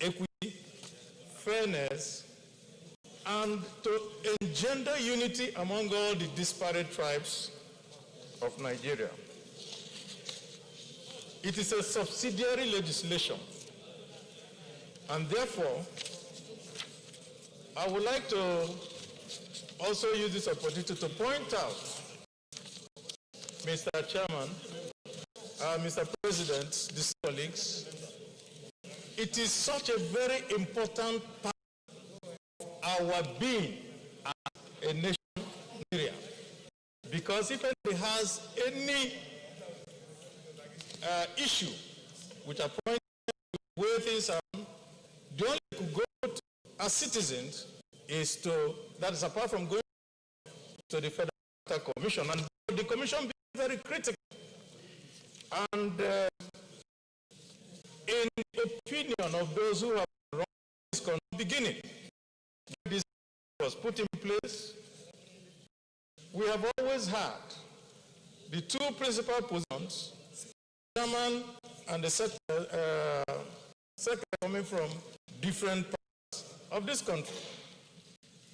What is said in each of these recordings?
equity, fairness, and to engender unity among all the disparate tribes of Nigeria. It is a subsidiary legislation, and therefore, I would like to also use this opportunity to point out, Mr. Chairman, Mr. President, these colleagues, it is such a very important part of our being as a nation, Nigeria. Because if anybody has any issue which are pointing to where things are, the only way to go to as citizens is to, that is apart from going to the Federal Commission, and the Commission being very critical. And in the opinion of those who have run this from the beginning, when this was put in place, we have always had the two principal positions, chairman and the secretary coming from different parts of this country.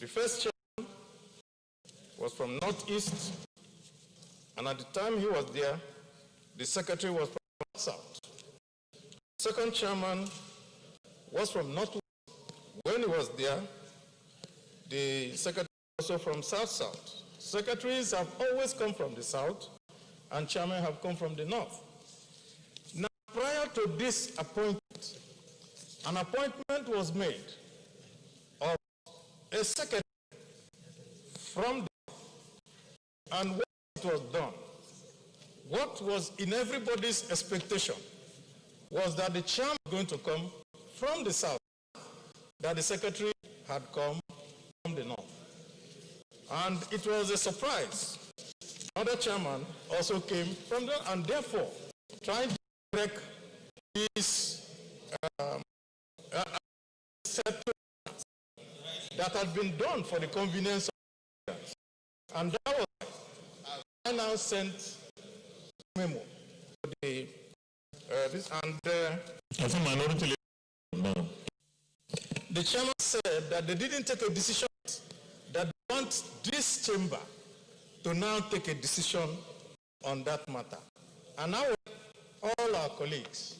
The first chairman was from Northeast, and at the time he was there, the secretary was from South. Second chairman was from Northwest. When he was there, the secretary was also from South-South. Secretaries have always come from the South, and chairmen have come from the North. Now, prior to this appointment, an appointment was made of a secretary from the North, and when it was done, what was in everybody's expectation was that the chairman was going to come from the South, that the secretary had come from the North. And it was a surprise. Another chairman also came from the, and therefore, trying to break this settlement that had been done for the convenience of Nigerians. And that was why I now sent a memo to the this, and I think minority leader. No. The chairman said that they didn't take a decision, that they want this chamber to now take a decision on that matter. And I want all our colleagues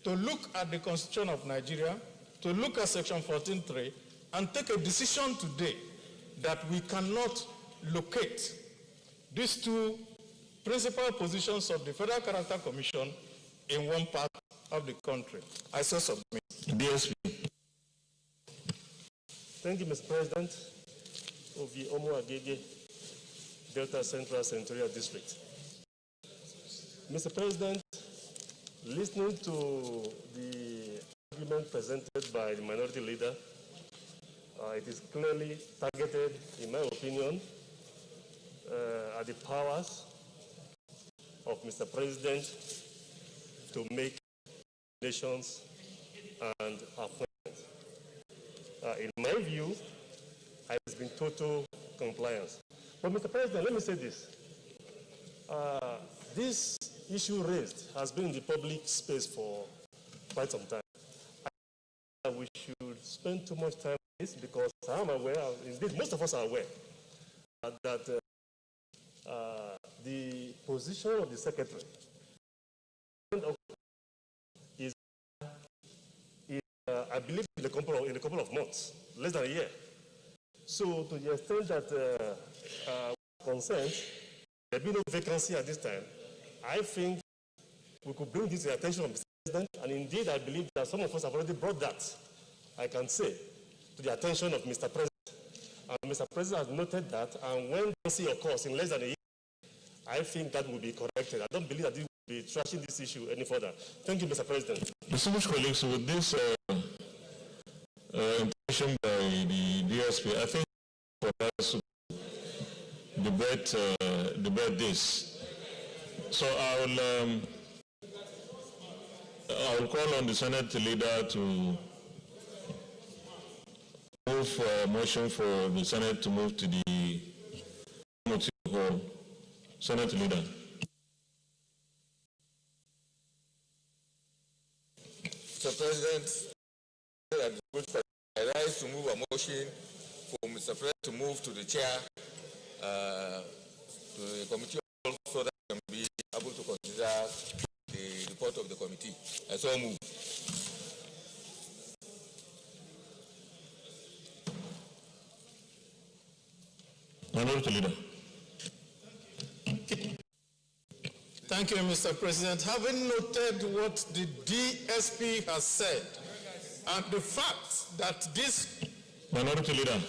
to look at the Constitution of Nigeria, to look at Section 14.3, and take a decision today that we cannot locate these two principal positions of the Federal Character Commission in one part of the country. I so submit. DSP. Thank you, Mr. President of the Omo Agege Delta Central Senatorial District. Mr. President, listening to the argument presented by the minority leader, it is clearly targeted, in my opinion, at the powers of Mr. President to make nations and appointments. In my view, it has been total compliance. But Mr. President, let me say this. This issue raised has been in the public space for quite some time. We should spend too much time on this because I am aware, indeed most of us are aware, that the position of the secretary is, I believe, in a couple of months, less than a year. So to the extent that concerned, there be no vacancy at this time, I think we could bring this to the attention of Mr. President, and indeed I believe that some of us have already brought that, I can say, to the attention of Mr. President. And Mr. President has noted that, and when vacancy occurs in less than a year, I think that will be corrected. I don't believe that we will be trashing this issue any further. Thank you, Mr. President. Distinguished colleagues, with this intervention by the DSP, I think for us to debate this. So I will call on the Senate leader to move a motion for the Senate to move to the hall. Senate leader. Mr. President, I rise to move a motion for Mr. President to move to the chair to the committee so that we can be able to consider the report of the committee. I so move. Minority Leader. Thank you, Mr. President. Having noted what the DSP has said, and the fact that this... Minority Leader,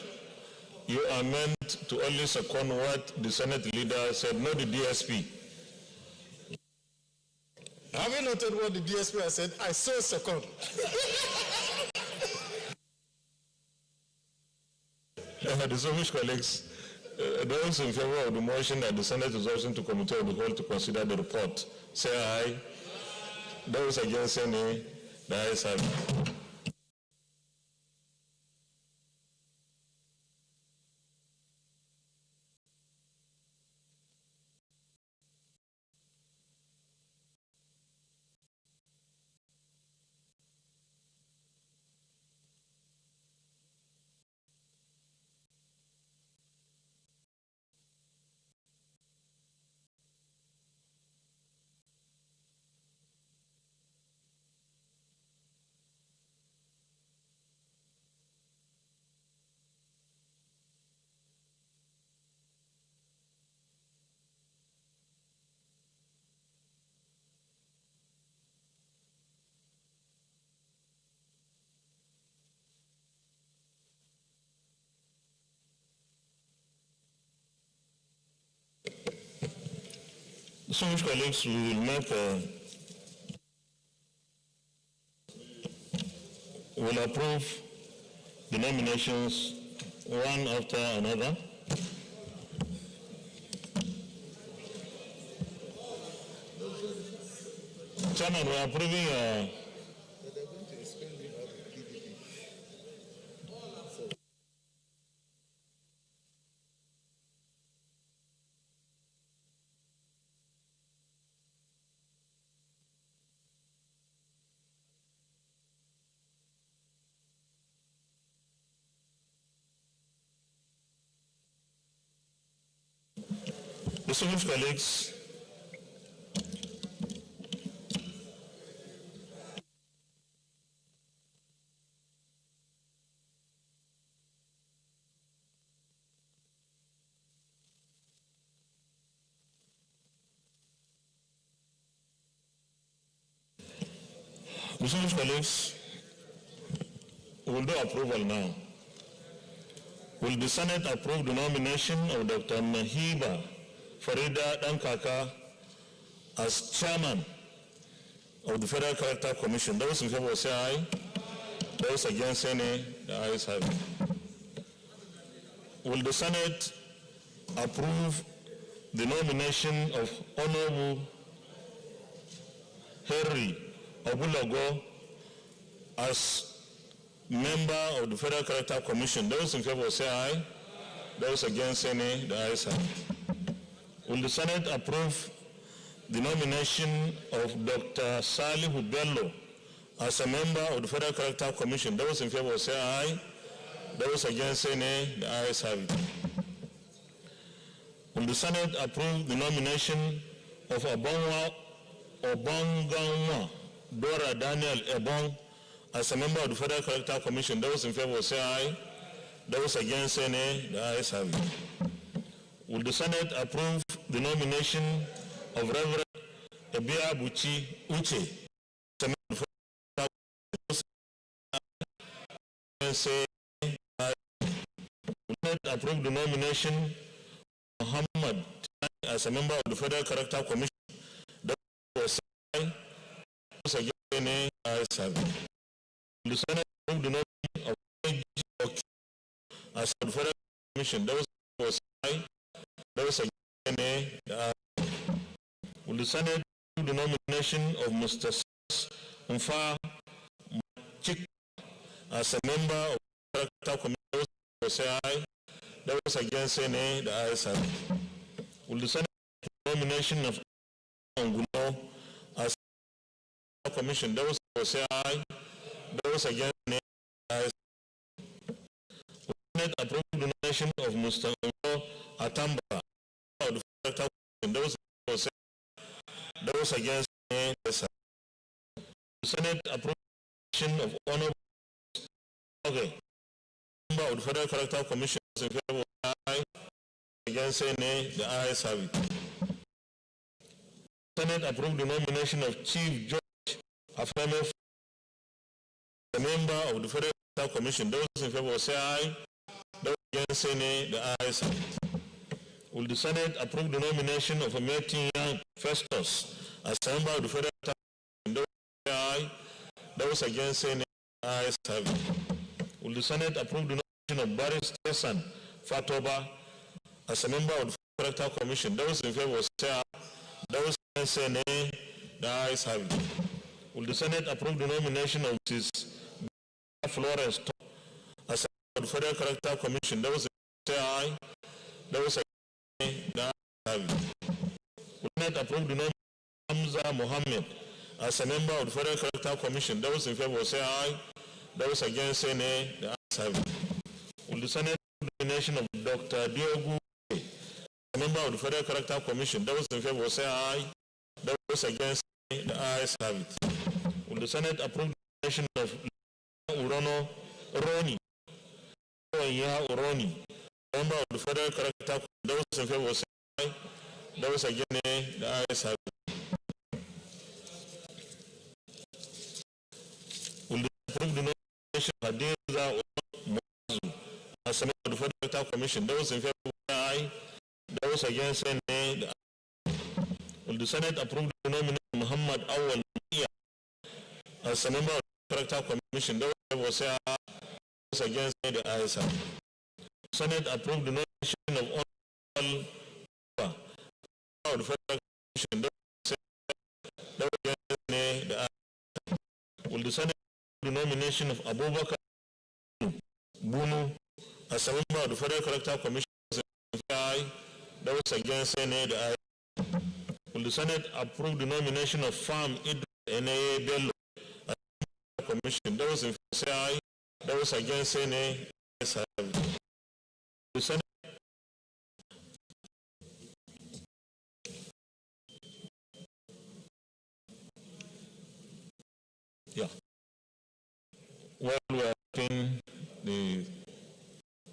you are meant to only second what the Senate Leader said, not the DSP. Having noted what the DSP has said, I so second. Distinguished colleagues, those in favor of the motion that the Senate is also to committee of the whole to consider the report, say aye. Those against say nay. The ayes have it. Distinguished colleagues, we will approve the nominations one after another. Chairman, we are approving distinguished colleagues, we'll do approval now. Will the Senate approve the nomination of Dr. Mahiba Farida Dankaka as chairman of the Federal Character Commission? Those in favor say aye. Those against say nay. The ayes have it. Will the Senate approve the nomination of Honorable Henry Obulago as member of the Federal Character Commission? Those in favor say aye. Those against say nay. The ayes have it. Will the Senate approve the nomination of Dr. Salihu Bello as a member of the Federal Character Commission? Those in favor say aye. Those against say nay. The ayes have it. Will the Senate approve the nomination of Obonganwa Dora Daniel Ebong as a member of the Federal Character Commission? Those in favor say aye. Those against say nay. The ayes have it. Will the Senate approve the nomination of Reverend Abia Buchi Uche as a member of the Federal Character Commission? Will the Senate approve the nomination of Muhammad as a member of the Federal Character Commission? Those against say nay. The ayes have it. Will the Senate approve the nomination of as a Federal Commission? Those aye. Those against nay. Will the Senate approve the nomination of Mr. Mfa Machik as a member of the Character Commission? Those say aye. Those against say nay. The ayes have it. Will the Senate approve the nomination of Angulo as a Commission? Those say aye. Those against nay. The Senate approved the nomination of Mr. Atambra of the Federal Commission. Those against the Senate approved the nomination of Honorable member of the Federal Character Commission. In favor of aye, against nay, the ayes have it. The Senate approved the nomination of Chief Judge Afeme, the member of the Federal Character Commission. Those in favor say aye. Those against say nay, the ayes have it. Will the Senate approve the nomination of Miyetti Festus as a member of the Federal Character Commission? Those say aye. Those against say nay, the ayes have it. Will the Senate approve the nomination of Barrister San Fatoba as a member of the Federal Character Commission? Those in favor say aye. Those against say nay, the ayes have it. Will the Senate approve the nomination of Mrs. Florence as a member of the Federal Character Commission? Those in favor say aye. Those against say nay, the ayes have it. Will the Senate approve the nomination of Hamza Mohammed as a member of the Federal Character Commission? Those in favor say aye. Those against say nay, the ayes have it. Will the Senate approve the nomination of Dr. Diogu, a member of the Federal Character Commission? Those in favor say aye. Those against say nay, the ayes have it. Will the Senate approve the nomination of Urono Oroni, Uroni, a member of the Federal Character Commission? Those in favor say aye. Those against nay, the ayes have it. Will the Senate approve the nomination Hadiza Mozu as a member of the Federal Character Commission? Those in favor say aye. Those against say nay, the ayes. Will the Senate approve the nomination of Muhammad Awal Mia as a member of the Character Commission? Those in favor say aye. Those against say the ayes have. The Senate approve the nomination of Honorable of the Federal Commission? Those say aye. Those against nay, the ayes. Will the Senate approve the nomination of Abubakar Bunu as a member of the Federal Character Commission? Those in favor say aye. Those against say nay, the ayes. Will the Senate approve the nomination of Farm Idris N.A. Bello as a member of the Commission? Those in favor say aye. Those against say nay, the ayes have it. The Senate while we are taking the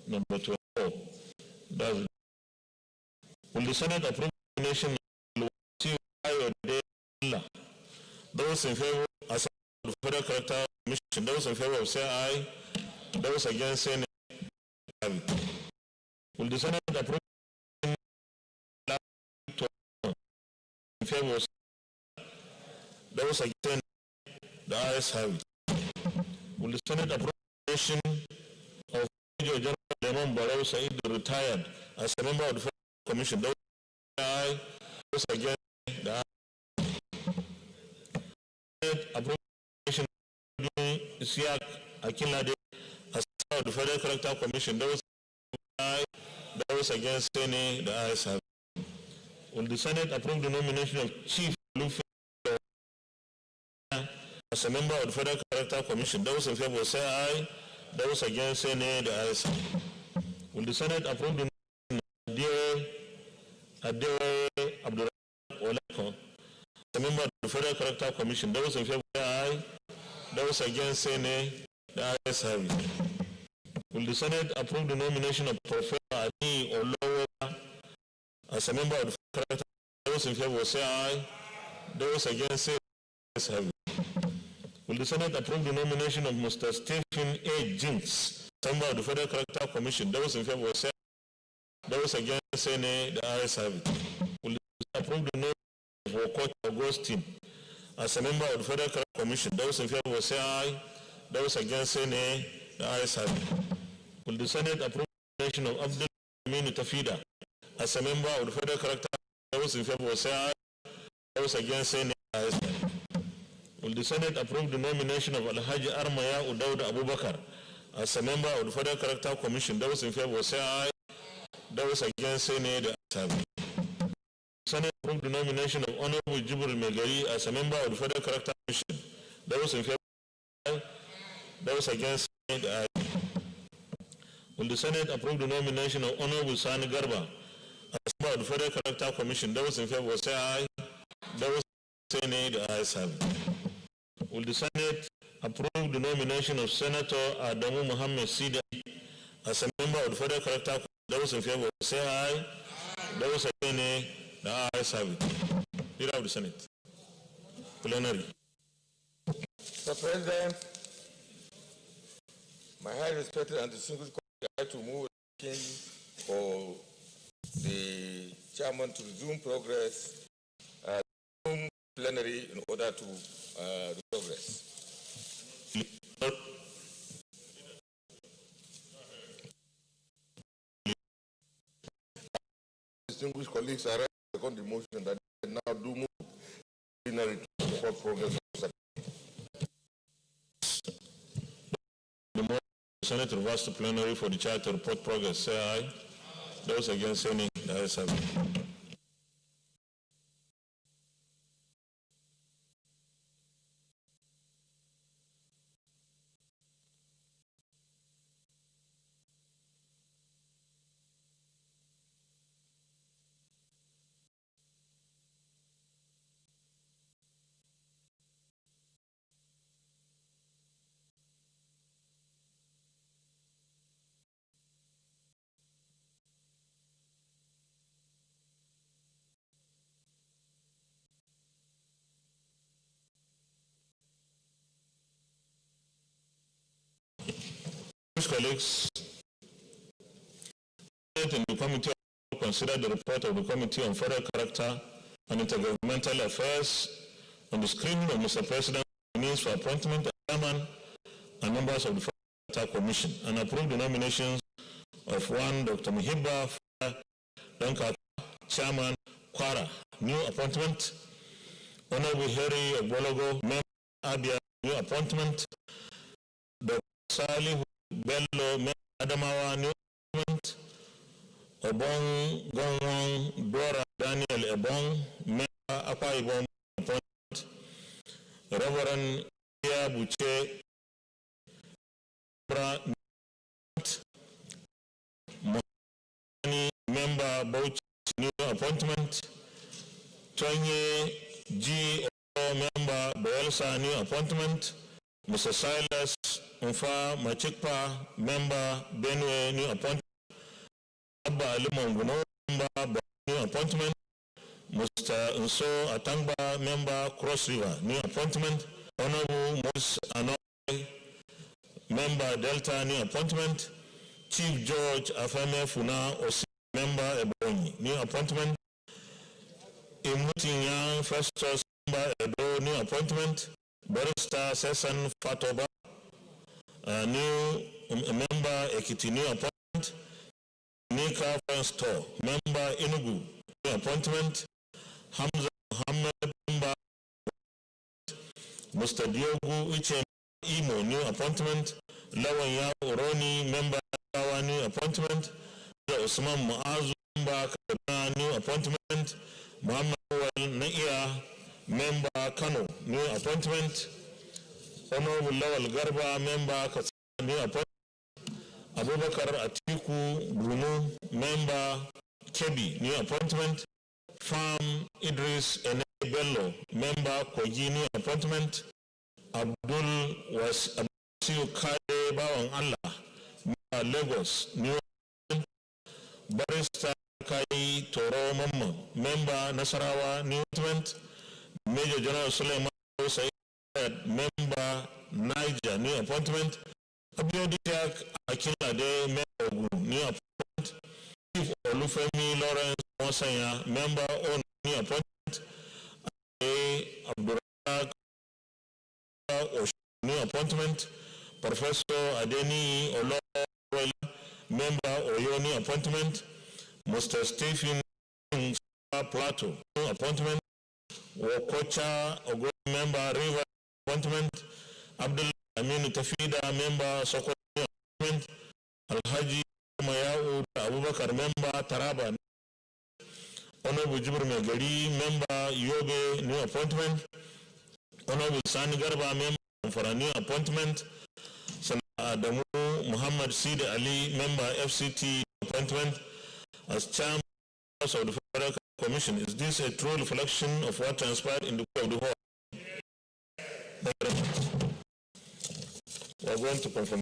number 24, that's it. Will the Senate approve the nomination of Ayodela? Those in favor as a the Federal Character Commission? Those in favor say aye. Those against say nay. Will the Senate approve the nomination in favor say aye? Those against say nay, the ayes have it. Will the Senate approve the nomination of Major General Lemon Barrow Said, retired, as a member of the Federal Commission? Those aye. Those against the ayes. Senate approve the nomination of Isiak Akinlade as a member of the Federal Character Commission? Those aye. Those against say nay, the ayes have. Will the Senate approve the nomination of Chief Luffy as a member of the Federal Character Commission? Those in favor say aye. Those against say nay, the ayes have. Will the Senate approve the nomination of Adewa Abdurrahman Oleko as a member of the Federal Character Commission? Those in favor say aye. Those against say nay, the ayes have it. Will the Senate approve the nomination of Professor Ani Olowola as a member of the Federal Character Commission? Those in favor say aye. Those against say the ayes have it. Will the Senate approve the nomination of Mr. Stephen A. Jinks, member of the Federal Character Commission? Those in favor say aye. Those against say nay, the ayes have it. Will the Senate approve the nomination of Okot Augustine as a member of the Federal Character Commission? Those in favor say aye. Those against say nay, the ayes have it. Will the Senate approve the nomination of Abdul Amin Tafida as a member of the Federal Character Commission? Those in favor say aye. Those against say nay, the ayes have it. Will the Senate approve the nomination of Alhaji Armaya Udauda Abubakar as a member of the Federal Character Commission? Those in favor say aye. Those against say nay, the ayes have it. The Senate approve the nomination of Honorable Jibril Megari as a member of the Federal Character Commission? Those in favor say aye. Those against say the ayes. Will the Senate approve the nomination of Honorable Sani Garba as member of the Federal Character Commission? Those in favor will say aye. Those say nay. The ayes have it. Will the Senate approve the nomination of Senator Adamu Mohammed Sidi as a member of the Federal Character Commission? Those in favor will say aye. Those say nay. The ayes have it. Leader of the Senate. Plenary. Mr. President, my highly respected and distinguished colleague, I like to move for the chairman to resume progress, plenary in order to progress. Distinguished colleagues, I second the motion that they now do move plenary to support progress. The Senate reverse the plenary for the chair to report progress. Say aye. Those against say nay. The ayes have it. Colleagues, in the committee consider the report of the Committee on Federal Character and Intergovernmental Affairs on the screening of Mr. President nominees for appointment as chairman and members of the Federal Character Commission and approve the nominations of one Dr. Muhibba Dankata, Chairman Kwara, new appointment, Honorable Harry Ogbologo, member Abia, new appointment, Dr. Sali Bello, Adamawa, new appointment, Obong Gongwong Dora Daniel Ebong, member Akwa Ibom, appointment, Reverend Iya Buche, member Bauchi, new appointment, Tonye G. member Boelsa, new appointment, Mr. Silas Mfa Machikpa, member Benue, new appointment, Abba Limonguno, member new appointment, Mr. Nso Atangba, member Cross River, new appointment, Honorable Moses Anoy, member Delta, new appointment, Chief George Afame Funa Osi, member Ebonyi, new appointment, Imutin Festus, member Edo, new appointment, Barrister Sesan Fatoba, new member Ekiti, new appointment, Nika Store, member Enugu, new appointment, Hamza Muhammad, member, Mr. Diogu Uche Imo, new appointment, Lawanya Oroni, member Awa, new appointment, Osman Muazu, member Kaduna, new appointment, Muhammad Naia, member Kano, new appointment, Honorable Lawal Garba, member Katsina, new appointment, Abubakar Atiku Bruno, member Kebi, new appointment, Farm Idris Bello, member Kogi, new appointment, Abdul was Abdul Kade Bawang Allah, member Lagos, new appointment, Barrister Kai Toro Mamman, member Nasarawa, new appointment, Major General Suleiman Said, member Niger, new appointment, Abiodijak Akinade, member new appointment, Chief Olufemi Lawrence Mosanya, member on new appointment, Abdurrazak new appointment, Professor Adeni Olo, member Oyo, new appointment, Mr. Stephen Plateau, new appointment, Wokocha Ogo, member River, appointment, Abdul Amin Tafida, member Sokoto, new appointment, Alhaji Mayau Abubakar, member Taraba, Honorable Jibril Megari, member Yobe, new appointment, Honorable Sani Garba, member for a new appointment, Senator Adamu Muhammad Sidi Ali, member FCT appointment as chairman of the Federal Commission. Is this a true reflection of what transpired in the court of the hall? Thank you very much. We are going to confirm.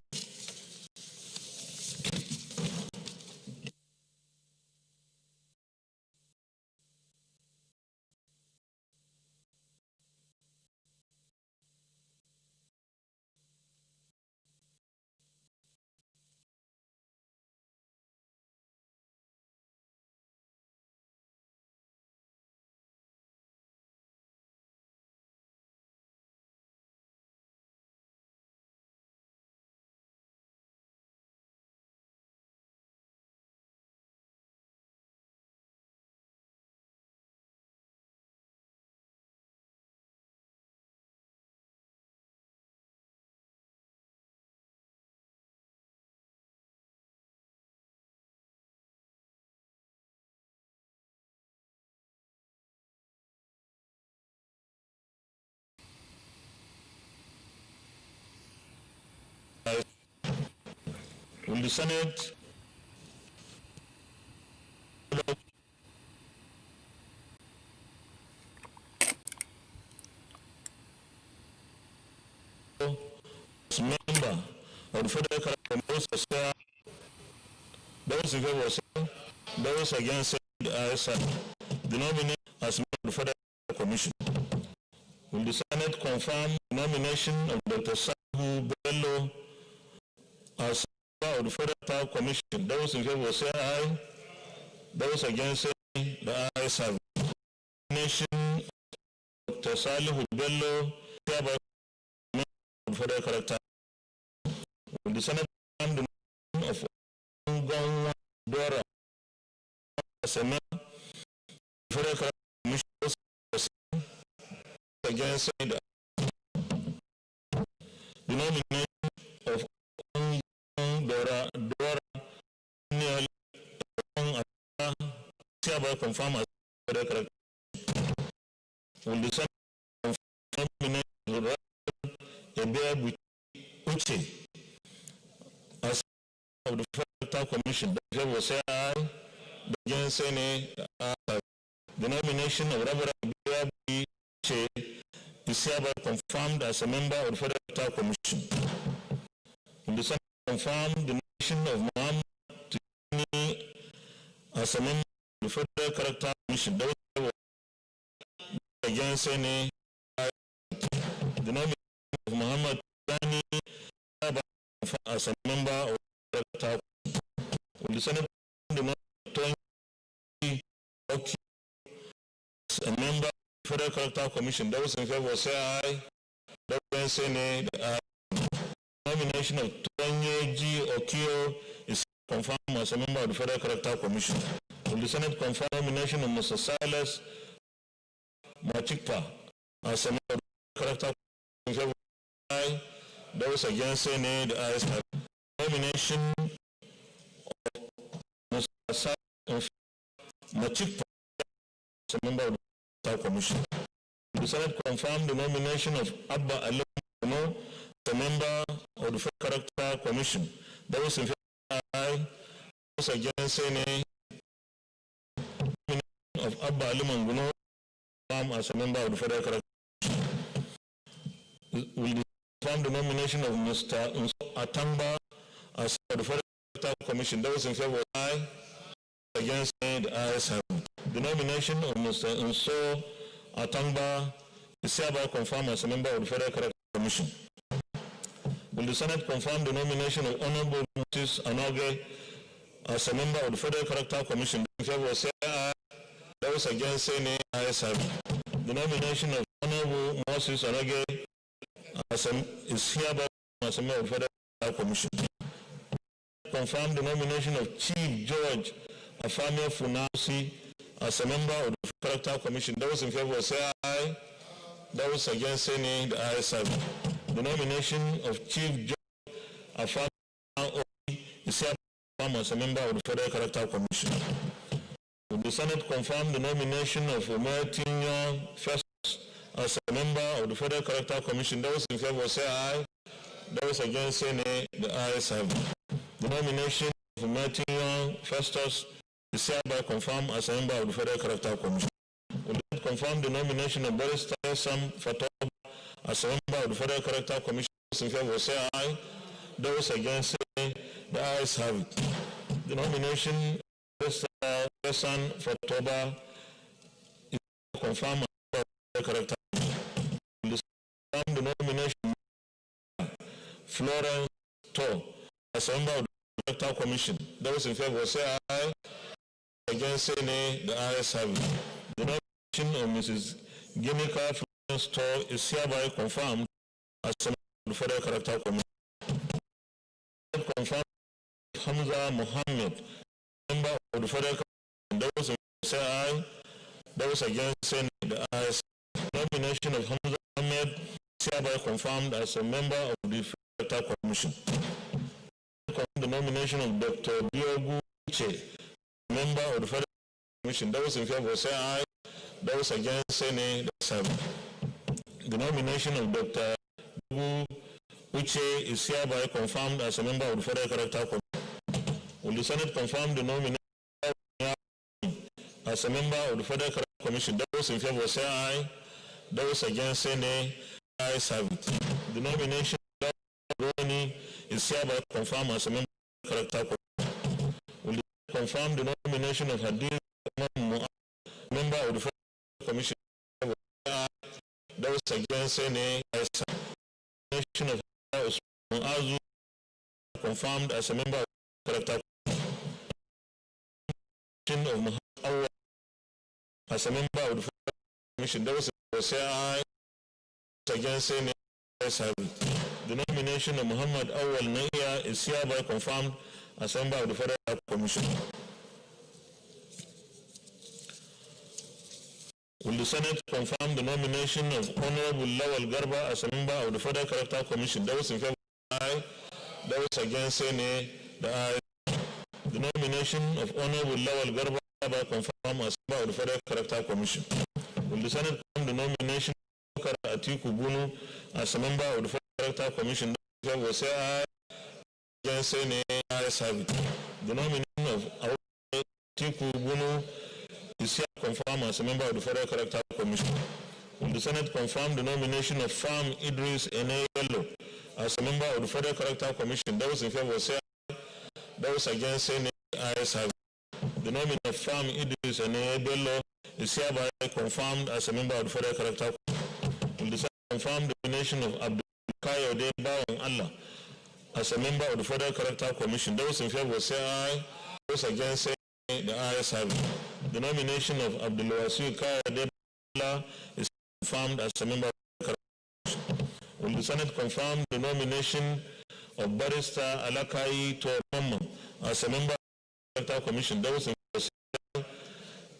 Will the Senate as member of the Federal Commission, those in favor say, those against say the Asari, the nominee as member of the Federal Commission. Will the Senate confirm the nomination of Dr. Sahu Bello as member of the Federal Commission? Those in favor say aye. Those against say the ayes have it. Nomination of Dr. Sahu Bello hereby member of the Federal Character. Will the Senate confirm the nomination of Odudua as a member of the Federal Character Commission? Against the nomination of Odudua hereby confirmed as Federal Character. Will the Senate confirm the nomination of Abia Uche as of the Federal Commission? The favor will say aye. The against say nay. The nomination of Abia Uche is hereby confirmed as a member of the Federal Commission. Will the Senate confirm the nomination of Muhammad Tijani as a member of the Federal Character Commission? Those against any. The nomination of Muhammad Tijani as a member of the Federal Commission. Will the Senate confirm the nomination of as a member of the Federal Character Commission? Those in favor say aye. Those against say nay. The nomination of Njenje Okio is confirmed as a member of the Federal Character Commission. Will the Senate confirm the nomination of Mr. Silas Machikpa as a member of the Character Commission? In favor say aye. Those against say nay. The ayes have it. Nomination of Mr. Silas Machikpa as a member of the Character Commission. Will the Senate confirm the nomination of Abba Alemo as a member of the Federal Character Commission? Those in favor say aye. Those against say nay. Nomination of Abba Alemo as a member of the Federal Character Commission. Will the confirm the nomination of Mr. Atamba as the Federal Character Commission? Those in favor say aye. Against say the ayes have it. The nomination of Mr. Nso Atamba is hereby confirmed as a member of the Federal Character Commission. Will the Senate confirm the nomination of Honorable Moses Anoge as a member of the Federal Character Commission? In favor say aye. Those against say nay. Ayes have it. The nomination of Honorable Moses Anoge is hereby as a member of the Federal Character Commission. Confirm the nomination of Chief George Afamia Funausi as a member of the Character Commission. Those in favor say aye. Those against say nay. The ayes have it. The nomination of Chief George Afamia Funausi is hereby as a member of the Federal Character Commission. Will the Senate confirm the nomination of Miyetti as a member of the Federal Character Commission? Those in favor say aye. Those against, say nay. The ayes have it. The nomination of Miyetti Festus is hereby confirmed as a member of the Federal Character Commission. We did confirm the nomination of Barrister Sam Fatoba as a member of the Federal Character Commission. Those in favor say aye. Those against, say the ayes have it. The nomination of Barrister Sam Fatoba is confirmed as a member of the Character Commission. We confirm the nomination of Florence To as a member of the Character Commission. Those in favor say aye. Against, say nay. The ayes have it. The nomination of Mrs. Ginika Florence To is hereby confirmed as a member of the Federal Character Commission. Confirmed Hamza Mohammed, member of the Federal Commission. Those in favor say aye. Those against, say nay. The ayes. The nomination of Hamza Mohammed is hereby confirmed as a member of the Federal Character Commission. The nomination of Dr. Diogu Che, member of the Federal Commission. Those in favor say aye. Those against, say nay. The nomination of Dr. Diogu Uche is hereby confirmed as a member of the Federal Character Commission. Will the Senate confirm the nomination as a member of the Federal Character Commission? Those in favor say aye. Those against, say nay. Ayes have it. The nomination of Dr. Roni is hereby confirmed as a member of the Character Commission. Will the Senate confirm the nomination of Hadith member of the Federal Commission? Those against, say nay. The nomination of Azu confirmed as a member of the Character Commission. Of Muhammad as a member of the Federal Commission. Those say aye. Against, say nay. The nomination of Muhammad Awal Naiya is hereby confirmed as a member of the Federal Commission. Will the Senate confirm the nomination of Honorable Lawal Garba as a member of the Federal Character Commission? Those in favor say aye. Those against, say nay. The ayes. The nomination of Honorable Lawal Garba is confirmed as a member of the Federal Character Commission. Will the Senate confirm the nomination of Atiku Bunu as a member of the Federal Character Commission? Those in favor say aye. Against, say nay. Ayes have it. The nomination of Atiku Bunu is here confirmed as a member of the Federal Character Commission. Will the Senate confirm the nomination of Farm Idris Eneyello as a member of the Federal Character Commission? Those in favor say aye. Those against, say nay. Ayes have it. The nomination of Farm Idris Eneyello is hereby confirmed as a member of the Federal Character Commission. Will the Senate confirm the nomination of Abdul Kayode Bawang Allah as a member of the Federal Character Commission? Those in favor say aye. Those against, say nay. The ayes have it. The nomination of Abdulwasi Kayode Allah is confirmed as a member of the Character Commission. Will the Senate confirm the nomination of Barrister Alakai Tormama as a member of the Character Commission? Those in favor say aye.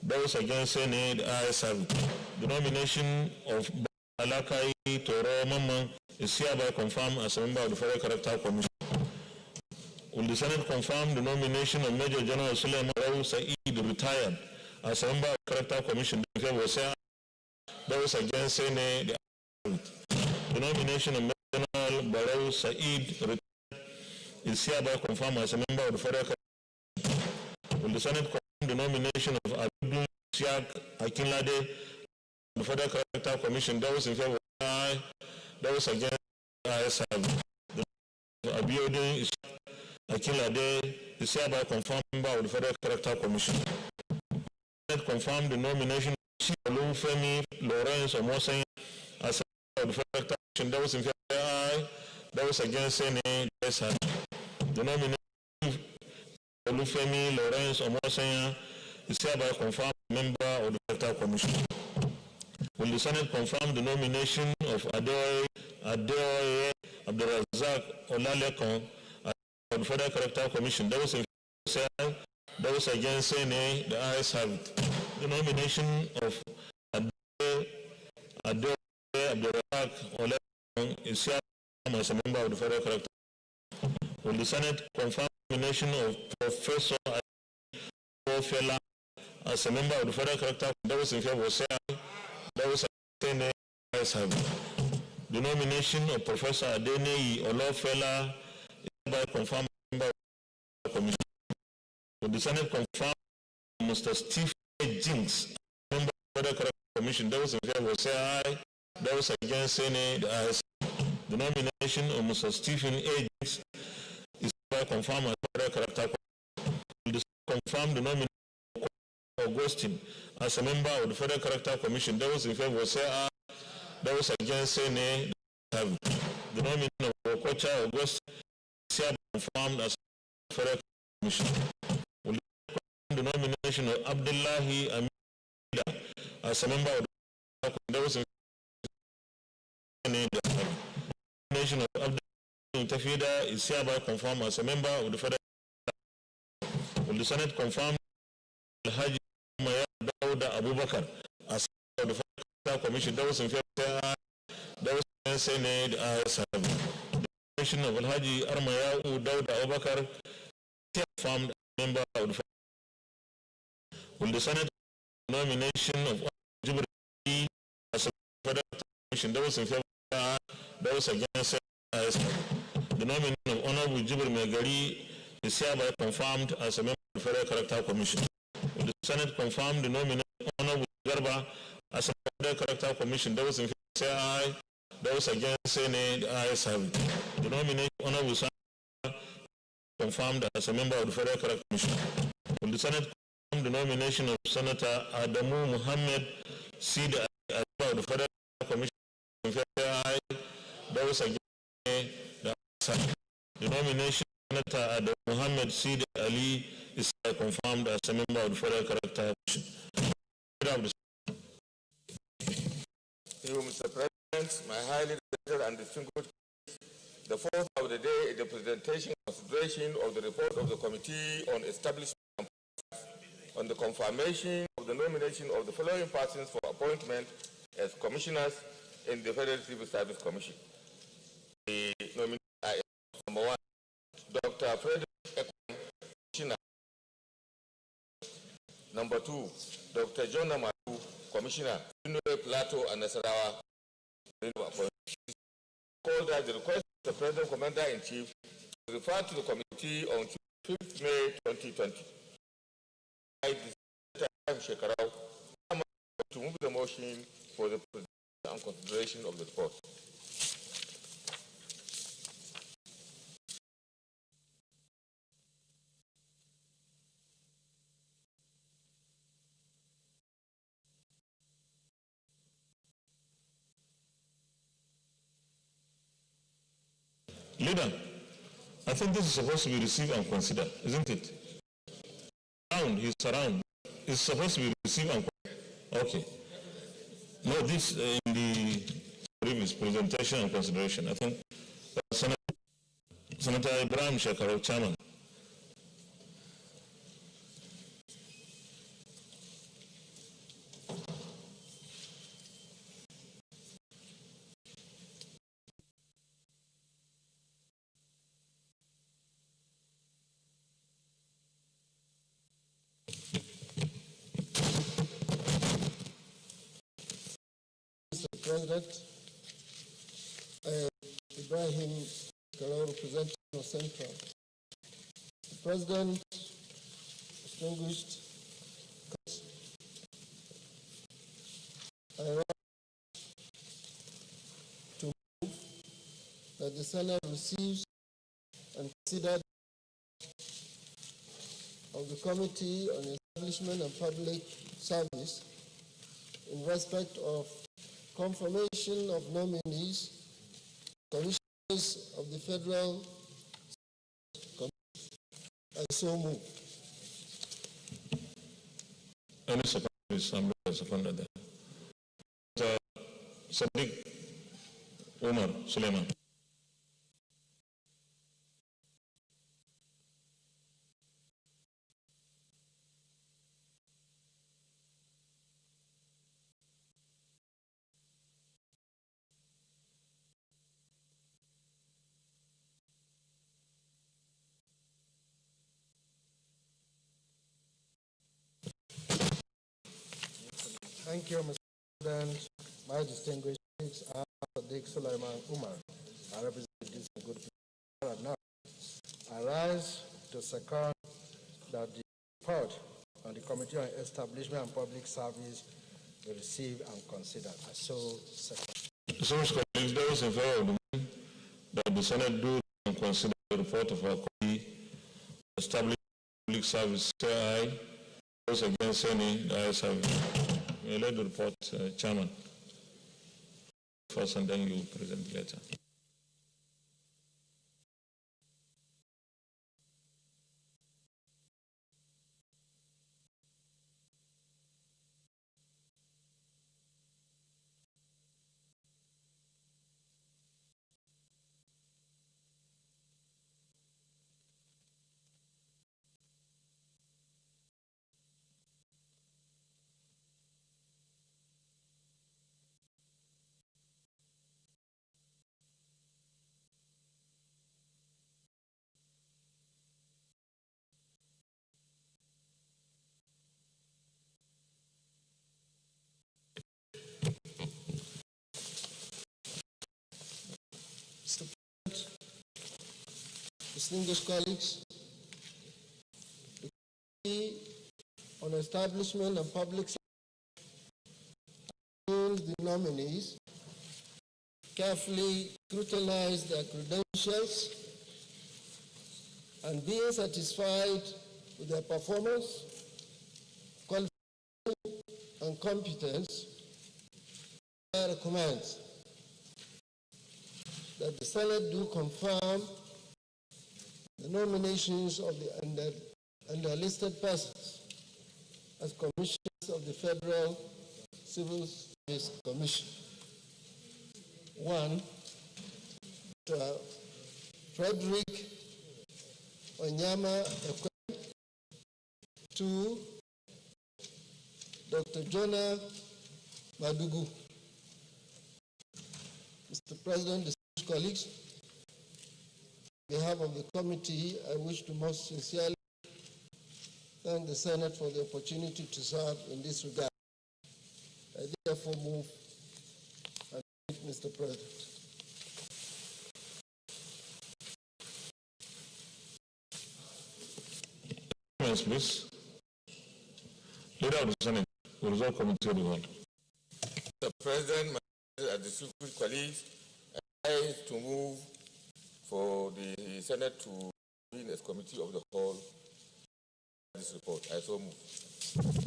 Those against, say nay. The ayes have it. The nomination of Alakai Tormama is hereby confirmed as a member of the Federal Character Commission. Will the Senate confirm the nomination of Major General Suleiman Rao Said, retired, as a member of the Character Commission? In favor say aye. Those against, say nay. The ayes have it. The nomination of Major General Barau Said, retired, is hereby confirmed as a member of the Federal Character Commission. Will the Senate confirm the nomination of Abdul Siak Akinlade, the Federal Character Commission? Those in favor say aye. Those against, the ayes have it. The Abiodun Akinlade is hereby confirmed member of the Federal Character Commission. The Senate confirmed the nomination of Olufemi Lawrence Omosen as a member of the Federal Character Commission. Those in favor say aye. Those against, say nay. The ayes have it. The nomination of Olufemi Lawrence Omosen is hereby confirmed member of the Character Commission. Will the Senate confirm the nomination of Adeoye Abdurazak Olalekon as of the Federal Character Commission? Those in favor say aye. Those against, say nay. The ayes have it. The nomination of Adeoye Abdurazak Olalekon is hereby as a member of the Federal Character Commission. Will the Senate confirm the nomination of Professor Fela as a member of the Federal Character Commission? Those in favor say aye. Those against, say nay. The ayes have it. the nomination of Professor Adeneyi Olofela is hereby confirmed member of the commission. Will the Senate confirm Mr. Steve Jinks, member of the Corrective Commission? Those in favor say aye. Those against say nay. The ayes. The nomination of Mr. Stephen A. Jinks is hereby confirmed as the Character Commission. Will the Senate confirm the nomination of Augustine as a member of the Federal Character Commission? Those in favor say aye. Those against say nay. The nomination of Okocha Augustine is hereby confirmed as a Federal Commission. Will the nomination of Abdullahi Amida as a member of the those in favor the nomination of Abdullahi Tafida is hereby confirmed as a member of the Federal. Will the Senate confirm Haji Dauda Abubakar as a member of the Federal Commission? Those in favor say aye. Those against say nay. The ayes have it. The nomination of Haji Armayau Dauda Abubakar is confirmed as a member of the Federal. Will the Senate nomination of Jibril as a Federal Commission? Those in favor say aye. Those against say nay. The nomination of Honorable Jibril Megari is hereby confirmed as a member of the Federal Character Commission. Will the Senate confirm the nomination of Honorable Garba as a Federal Character Commission? Those in favor say aye. Those against say nay. The ayes have it. The nomination of Honorable Sandra confirmed as a member of the Federal Character Commission. Will the Senate confirm the nomination of Senator Adamu Muhammad Sid as a member of the Federal Commission? In favor say aye. Those against say nay. The ayes have it. The nomination of Senator Adamu Muhammad Sid Ali is confirmed as a member of the Federal Character Commission. Thank you, Mr. President, my highly respected and distinguished. The fourth of the day is the presentation and consideration of the report of the Committee on Establishment and on the confirmation of the nomination of the following persons for appointment as commissioners in the Federal Civil Service Commission. The nominees are number 1, Dr. Frederick Ekwem, Commissioner. Number 2, Dr. John Amadu, Commissioner, Benue, Plateau, and Nasarawa. Called that the request of the President Commander-in-Chief to refer to the committee on 5th May 2020. I decided to move the motion for the presentation and consideration of the report. Leader, I think this is supposed to be received and considered, isn't it? He's around. It's supposed to be received and considered. Okay. No, this in the previous presentation and consideration. I think Senator Ibrahim Shekarov, Chairman. President, Ibrahim Shekarov, representing of Central. The President, distinguished, I want to move that the Senate receives and considers of the Committee on Establishment and Public Service in respect of confirmation of nominees, commissioners of the Federal Commission. I so move. Any seconder there? Sadiq Umar Suleiman. Thank you, Mr. President. My distinguished colleagues, I Sadiq Sulaiman Umar, I represent this good people now. I rise to second that the report on the Committee on Establishment and Public Service be received and considered. I so second. So, colleagues, those in favor of the motion that the Senate do and consider the report of our committee establishment public service, say aye. Those against any, the ayes have it. May I let the report, Chairman, first, and then you present later. Distinguished colleagues, the Committee on Establishment and Public Service, the nominees, carefully scrutinize their credentials, and being satisfied with their performance, qualification, and competence, I recommend that the Senate do confirm the nominations of the underlisted persons as commissioners of the Federal Civil Service Commission. 1, Dr. Frederick Onyama Ekwe. 2, Dr. Jonah Madugu. Mr. President, distinguished colleagues, on behalf of the committee, I wish to most sincerely thank the Senate for the opportunity to serve in this regard. I therefore move and thank Mr. President. Yes, please. Leader of the Senate, will resolve committee of the whole. Mr. President, my distinguished colleagues, I rise to move for the Senate to be in as committee of the whole this report. I so move.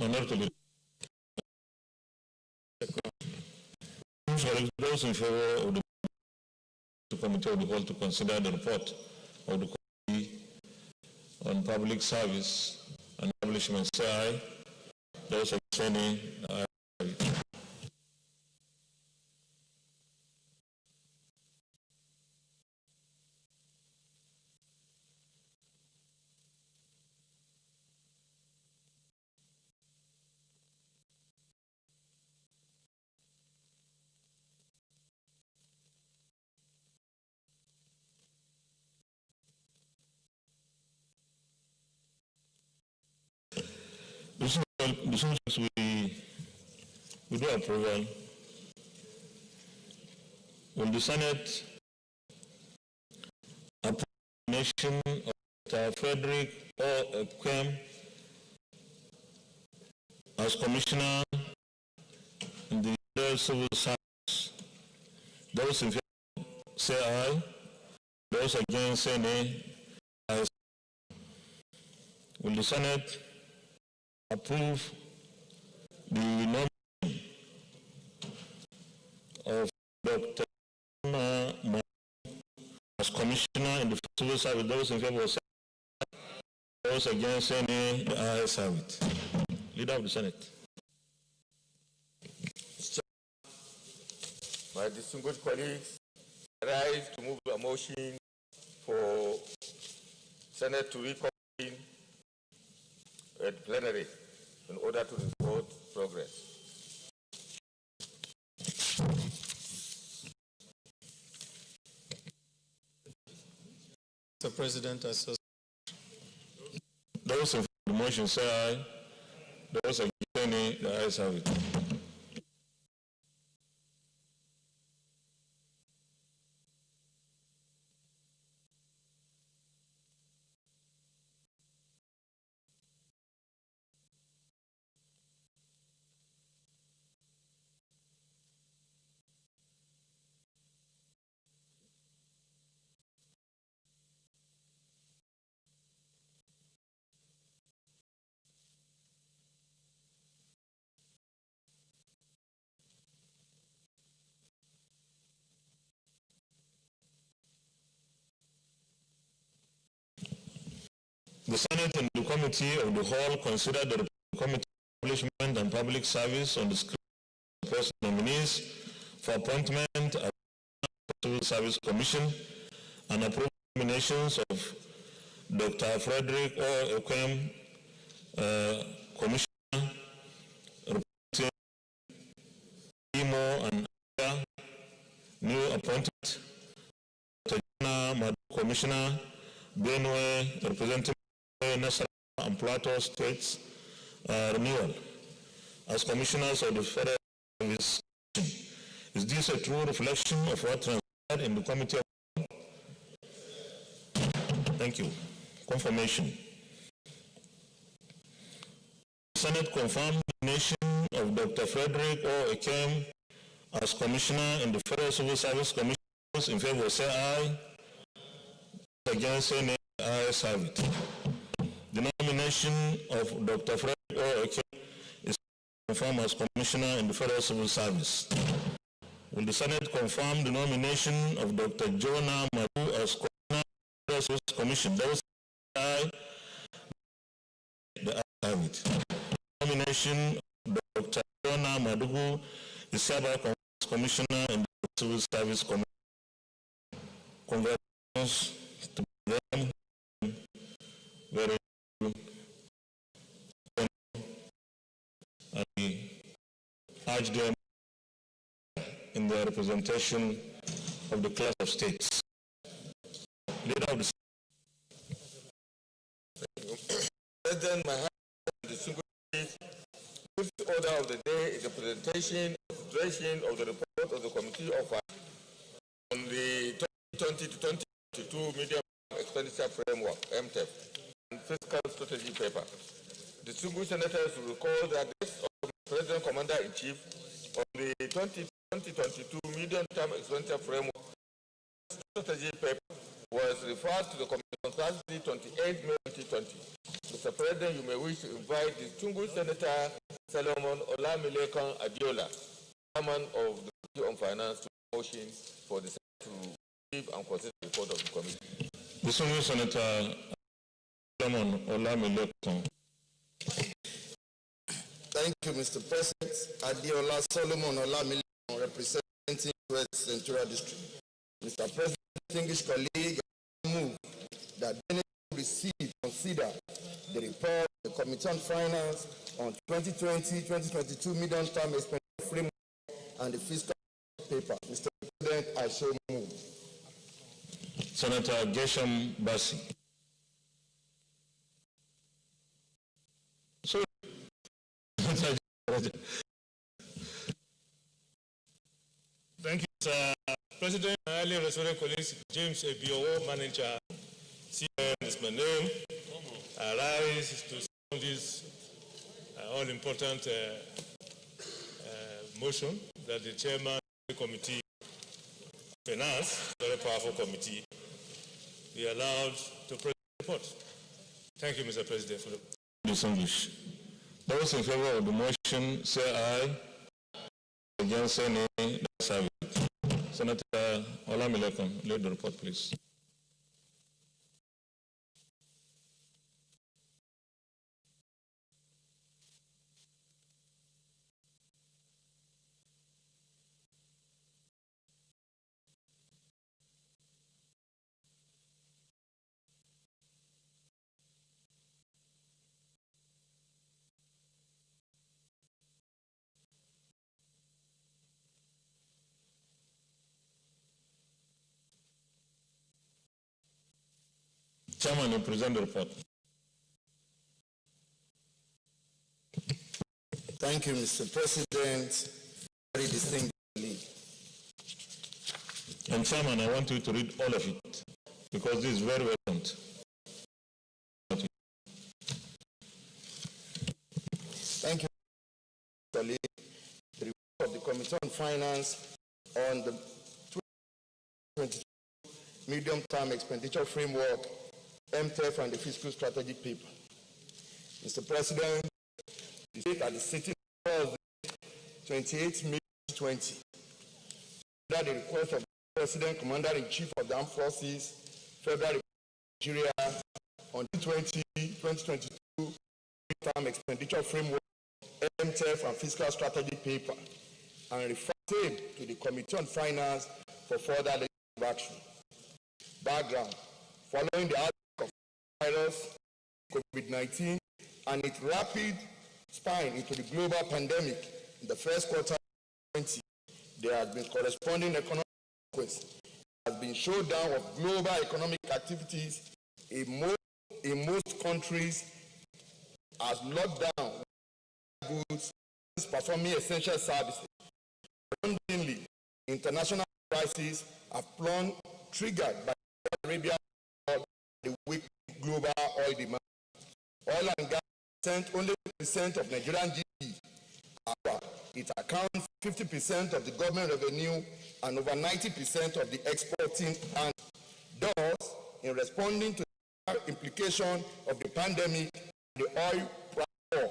Honor to leader. Those in favor of the committee of the whole to consider the report of the committee on public service and establishment, say aye. Those against any, aye. We do approval. Will the Senate approve the nomination of Dr. Frederick Ekwem as Commissioner in the Federal Civil Service? Those in favor say aye. Those against say nay. Ayes. Will the Senate approve the nomination of Dr. as Commissioner in the Civil Service? Those in favor say aye. Those against say nay. The ayes have it. Leader of the Senate. My distinguished colleagues, I rise to move a motion for Senate to reconvene at plenary in order to report progress. Mr. President, those in favor of the motion say aye. Those against say nay. The ayes have it. The Senate and the Committee of the Whole considered the Committee on Establishment and Public Service on the screen of post nominees for appointment at the Civil Service Commission and approved nominations of Dr. Frederick O. Ekwem, Commissioner, representing Imo and Abia, new appointment, Dr. Jona Madu, Commissioner, Benue, representing Nasarawa and Plateau States, renewal as commissioners of the Federal Service Commission. Is this a true reflection of what transpired in the Committee of? Thank you. Confirmation. The Senate confirmed the nomination of Dr. Frederick O. Ekwem as Commissioner in the Federal Civil Service Commission. Those in favor say aye. Against say nay. Ayes have it. The nomination of Dr. Frederick O. Ekwem is confirmed as Commissioner in the Federal Civil Service. Will the Senate confirm the nomination of Dr. Jona Madu as Commissioner of the Federal Service Commission? Those aye. The ayes have it. The nomination of Dr. Jona Madu is hereby confirmed as Commissioner in the Civil Service Commission. Congratulations to them. Very good. I urge them in their representation of the class of states. Leader of the President, my House and distinguished guests, fifth order of the day is the presentation of the report of the Committee of on the 2020 to 2022 Medium Expenditure Framework, MTEF, and Fiscal Strategy Paper. Distinguished senators will recall that this of the President Commander-in-Chief on the 2022 Medium-Term Expenditure Framework Strategy Paper was referred to the Committee on Thursday, 28 May 2020. Mr. President, you may wish to invite distinguished Senator Solomon Olamilekan Adiola, Chairman of the Committee on Finance, to motion for the Senate to give and consider the report of the committee. distinguished Senator Solomon Olamilekan. Thank you, Mr. President. Adiola Solomon Olamilekan, representing West Central District. Mr. President, distinguished colleague, I move that Senate consider the report of the Committee on Finance on 2020-2022 Medium-Term Expenditure Framework and the Fiscal Paper. Mr. President, I so move. Senator Gesham Bassi. Thank you, Mr. President. My earlier respected colleagues, James Ebiowo, Manager, CM is my name. I rise to second this all-important motion that the Chairman of the Committee of Finance, very powerful committee, be allowed to present the report. Thank you, Mr. President. For the Distinguished. Those in favor of the motion say aye. Against say nay. That's how it. Senator Olamilekan, lead the report, please. Chairman, you present the report. Thank you, Mr. President. Very distinguished colleague. And Chairman, I want you to read all of it because this is very relevant. Thank you, colleague. The report of the Committee on Finance on the 2022 Medium-Term Expenditure Framework, MTEF, and the Fiscal Strategy Paper. Mr. President, the state at the sitting Thursday, 28 May 2020, that the request of the President, Commander-in-Chief of the Armed Forces, Federal Republic of Nigeria, on 2020-2022 Midterm Expenditure Framework, MTF and Fiscal Strategy paper, and refer same to the Committee on Finance for further legislative action. Background: following the outbreak of virus COVID-19 and its rapid spine into the global pandemic in the first quarter of 2020, there has been corresponding economic consequences. There has been showdown of global economic activities in most countries as lockdown goods performing essential services. Unfortunately, international crises have plunged, triggered by Arabia, the weak global oil demand. Oil and gas represent only 10% of Nigerian GDP. It accounts for 50% of the government revenue and over 90% of the exporting. And thus, in responding to the implication of the pandemic, the oil price war,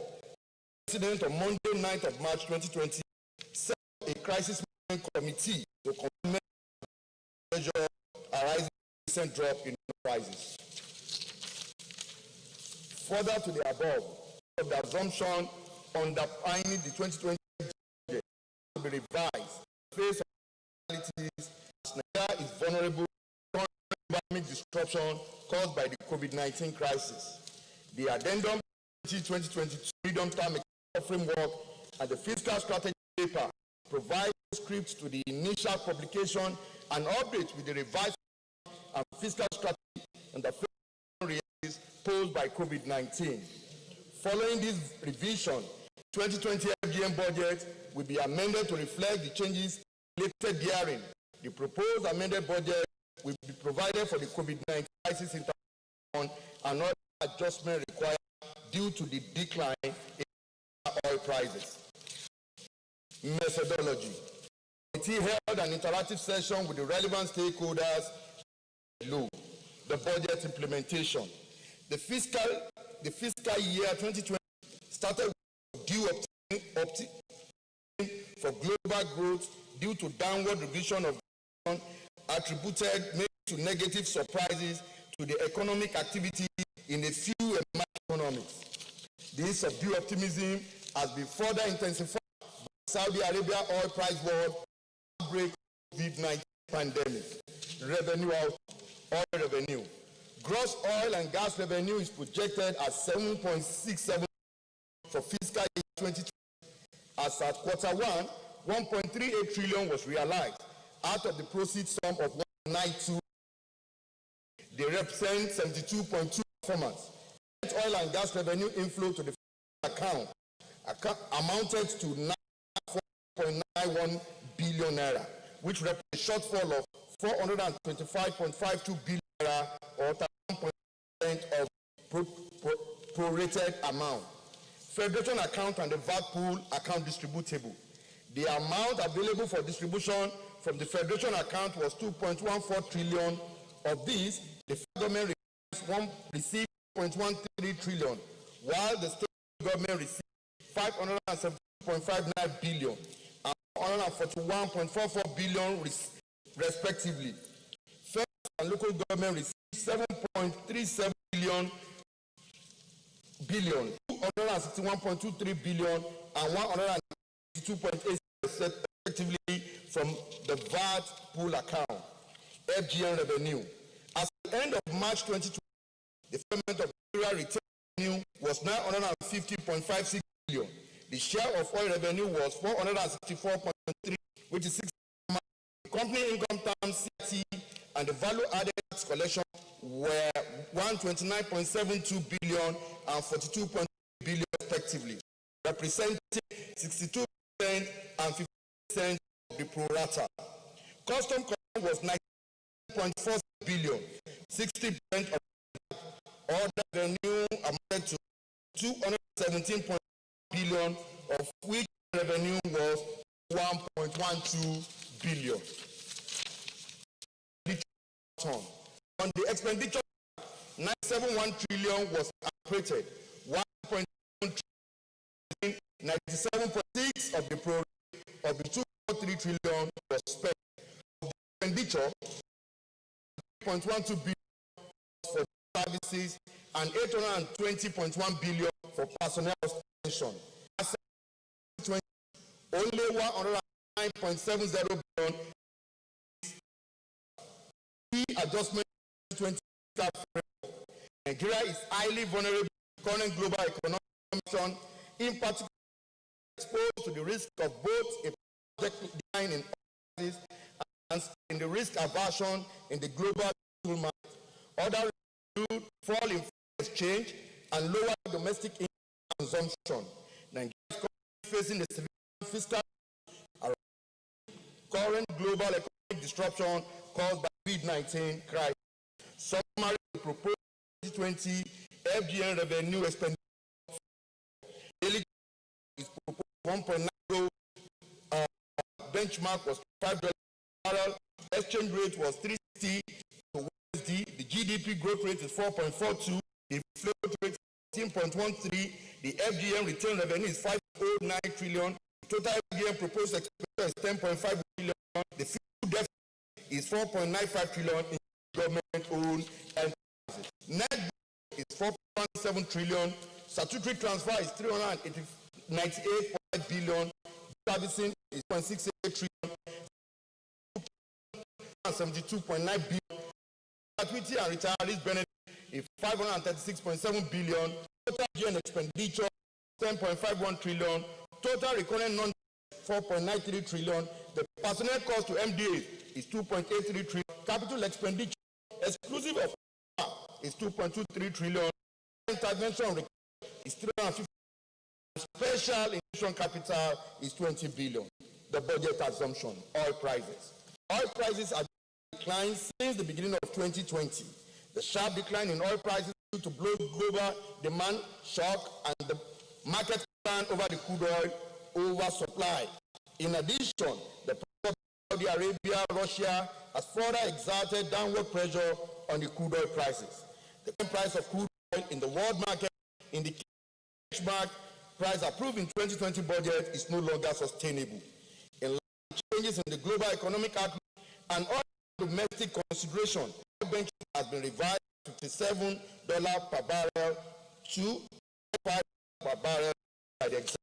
the President on Monday, 9th of March 2020, set up a crisis management committee to comment on measures arising from the recent drop in oil prices. Further to the above, the assumption underlying the 2020 budget will be revised in the face of realities as Nigeria is vulnerable to economic disruption caused by the COVID-19 crisis. The addendum 2022 medium-term framework and the fiscal strategy paper provide scripts to the initial publication and update with the revised and fiscal strategy and the realities posed by COVID-19. Following this revision, 2020 FGM budget will be amended to reflect the changes related therein. The proposed amended budget will be provided for the COVID-19 crisis intervention and other adjustment required due to the decline in oil prices. Methodology. The committee held an interactive session with the relevant stakeholders below. The budget implementation. The fiscal year 2020 started with due optimism for global growth due to downward revision of attributed mainly to negative surprises to the economic activity in a few emerging economies. This subdued optimism has been further intensified by Saudi Arabia oil price war, outbreak of COVID-19 pandemic. Revenue out, oil revenue. Gross oil and gas revenue is projected at 7.67 for fiscal year 2020. As at quarter one, 1.38 trillion was realized out of the proceeds sum of 192. They represent 72.2 performance. Oil and gas revenue inflow to the account amounted to 9.91 billion naira, which represents a shortfall of 425.52 billion naira, or 31% of prorated amount. Federation account and the VAT pool account distributable. The amount available for distribution from the Federation account was 2.14 trillion. Of this, the federal government received 0.13 trillion, while the state government received 570.59 billion and 141.44 billion respectively. Federal and local government received 7.37 billion, 261.23 billion and 182.8 respectively from the VAT pool account. FGM revenue. As at the end of March 2020, the payment of Nigeria retail revenue was 950.56 billion. The share of oil revenue was 464.3, which is 6. The company income terms, CT, and the value-added tax collection were 129.72 billion and 42.3 billion respectively, representing 62% and 50% of the pro rata. Custom collection was 19.4 billion, 60% of all revenue amounted to 217.1 billion, of which revenue was 1.12 billion. On the expenditure, 971 trillion was allocated, 1.7 trillion, 97.6 of the program of the 2.3 trillion was spent. Of the expenditure, 3.12 billion for services, and 820.1 billion for personnel suspension. As of only 109.70 billion adjustment 2020. Nigeria is highly vulnerable to current global economic conditions, in particular exposed to the risk of both a project decline in prices and in the risk aversion in the global market. Others include fall in foreign exchange and lower domestic consumption. Nigeria is currently facing the severe fiscal current global economic disruption caused by COVID-19 crisis. Summary proposed 2020 FGN revenue expenditure daily is proposed 1.90. Benchmark was $5 barrel. Exchange rate was 360 to USD. The GDP growth rate is 4.42. The inflation rate is 13.13. The FGN return revenue is 5.09 trillion. Total FGN proposed expenditure is 10.5 billion. The fiscal deficit is 4.95 trillion in government-owned enterprises. Net is 4.17 trillion. Statutory transfer is 398.5 billion. Servicing is 0.68 trillion. 72.9 billion. Gratuity and retirees benefit is 536.7 billion. Total GN expenditure 10.51 trillion. Total recurrent non 4.93 trillion. The personnel cost to MDA is 2.83 trillion. Capital expenditure exclusive of is 2.23 trillion. Intervention is 350. Special injection capital is 20 billion. The budget assumption, oil prices. Oil prices have declined since the beginning of 2020. The sharp decline in oil prices due to global demand shock and the market plan over the crude oil oversupply. In addition, the price of Saudi Arabia, Russia has further exerted downward pressure on the crude oil prices. The current price of crude oil in the world market in the benchmark price approved in 2020 budget is no longer sustainable. In line with changes in the global economic outlook and all domestic consideration, oil benchmark has been revised to $57 per barrel to $5 per barrel by the exam.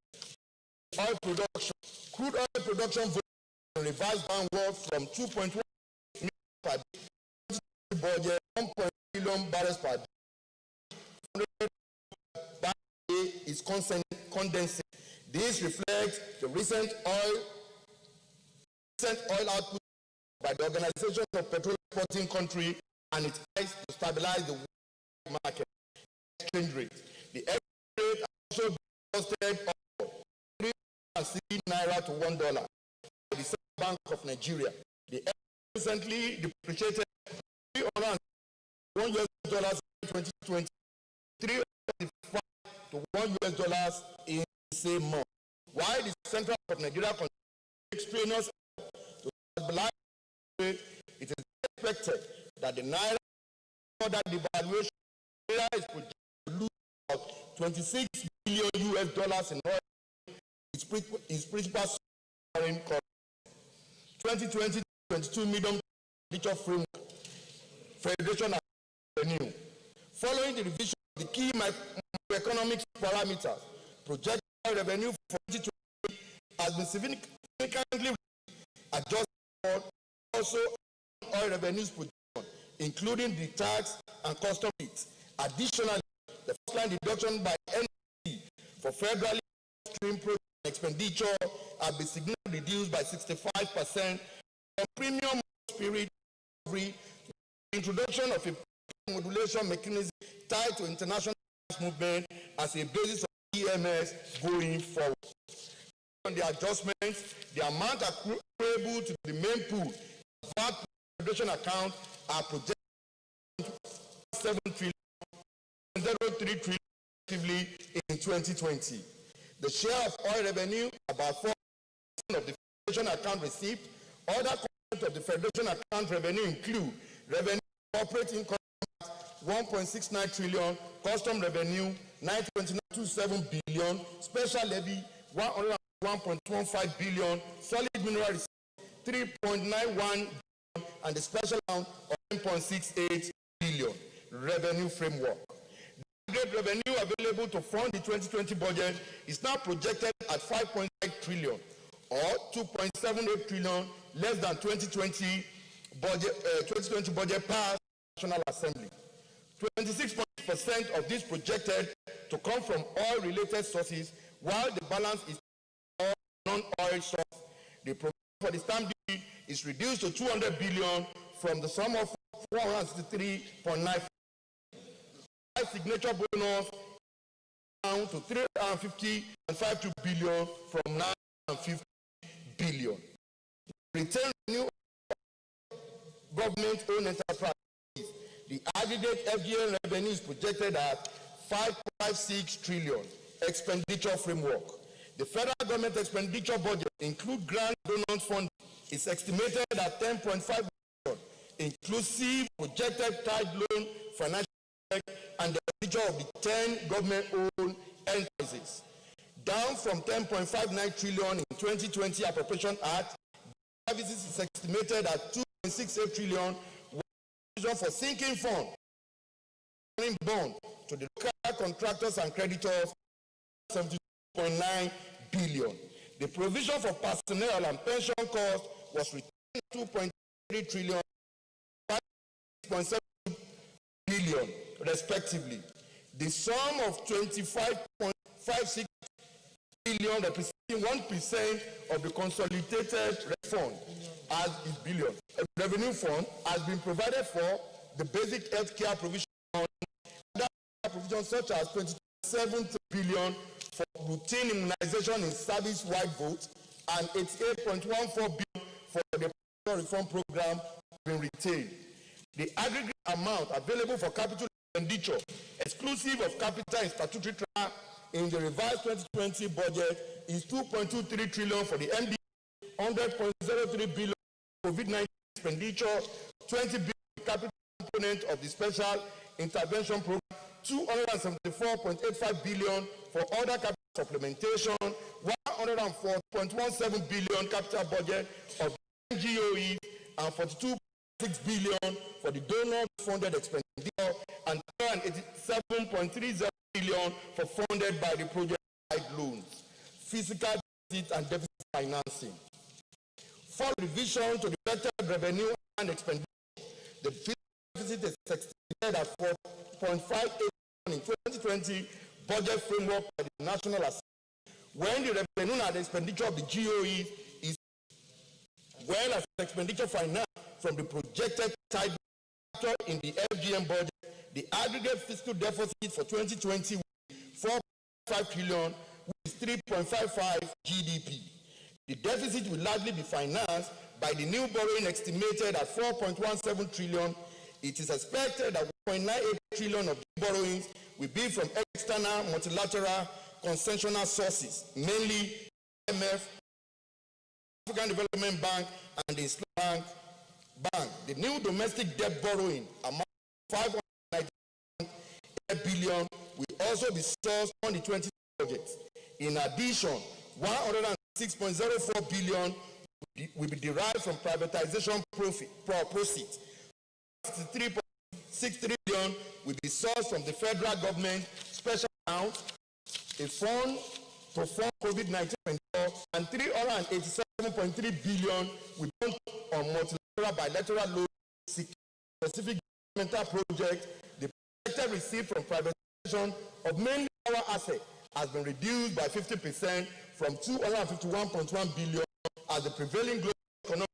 Oil production, crude oil production volume has been revised downward from 2.1 million per day budget 1.1 million barrels per day. 100 per day is condensing. This reflects the recent oil output by the Organization of Petroleum Exporting Countries and its tries to stabilize the market exchange rate. The exchange rate also posted of 360 naira to $1 by the Central Bank of Nigeria. The recently depreciated $301 in 2020, 305 to $1 in the same month. While the Central Bank of Nigeria continues extraneous to stabilize the rate, it is expected that the naira further devaluation is projected to lose about $26 billion in oil, its principal foreign currency. 2020-22 medium expenditure framework, Federation revenue. Following the revision of the key macroeconomic parameters, projected revenue for 2020 has been significantly adjusted for also oil revenues projection, including the tax and custom rates. Additionally, the first line deduction by NC for federally stream project expenditure have been significantly reduced by 65% from premium spirit recovery, the introduction of a modulation mechanism tied to international movement as a basis of EMS going forward. On the adjustments, the amount accruable to the main pool VAT production account are projected 7 trillion, 0.03 trillion effectively in 2020. The share of oil revenue, about 4% of the federation account received. Other components of the federation account revenue include revenue corporate income 1.69 trillion, custom revenue 9.27 billion, special levy 101.15 billion, solid mineral resources 3.91 billion, and the special amount of 10.68 billion. Revenue framework. aggregate revenue available to fund the 2020 budget is now projected at 5.8 trillion, or 2.78 trillion less than 2020 budget passed National Assembly. 26% of this projected to come from oil-related sources, while the balance is non-oil sources. The provision for the stamp duty is reduced to 200 billion from the sum of 463.9. Signature bonus down to 350.52 billion from 950 billion. Return revenue government-owned enterprises. The aggregate FGN revenue is projected at 5.56 trillion. Expenditure framework. The federal government expenditure budget, include grant donors fund, is estimated at 10.5 billion, inclusive projected tied loan, financial and the expenditure of the 10 government-owned enterprises. Down from 10.59 trillion in 2020 Appropriation Act, services is estimated at 2.68 trillion, for sinking fund, bond to the local contractors and creditors, 72.9 billion. The provision for personnel and pension costs was retained 2.3 trillion, 5.7 billion, respectively. The sum of 25.56 billion, representing 1% of the consolidated fund, as is billion. A revenue fund has been provided for the basic health care provision, provisions such as 27 billion for routine immunization in service-wide votes and 88.14 billion for the reform program being retained. The aggregate amount available for capital expenditure, exclusive of capital and statutory transfer in the revised 2020 budget, is 2.23 trillion for the MD, 100.03 billion COVID-19 expenditure, 20 billion capital component of the special intervention program, 274.85 billion for other capital supplementation, 104.17 billion capital budget of NGOEs, and 42.6 billion for the donor-funded expenditure, and 187.30 billion for funded by the project loans, fiscal deficit and deficit financing. For revision to the better revenue and expenditure, the fiscal deficit is estimated at 4.58 in 2020 budget framework by the National Assembly, when the revenue and expenditure of the GOE is well as expenditure finance from the projected tied in the FGM budget. The aggregate fiscal deficit for 2020 will be 4.5 trillion, which is 3.55 GDP. The deficit will largely be financed by the new borrowing estimated at 4.17 trillion. It is expected that 1.98 trillion of the borrowings will be from external multilateral concessional sources, mainly IMF, African Development Bank, and the Islamic Bank. The new domestic debt borrowing amount of 598 billion will also be sourced on the 2020 budget. In addition, 106.04 billion will be derived from privatization proceeds. 63.63 billion will be sourced from the federal government special account, a fund to fund COVID-19, and 387.3 billion will be on multilateral bilateral loans, specific governmental projects. The projected receipt from privatization of mainly our assets has been reduced by 50% from 251.1 billion as the prevailing global economic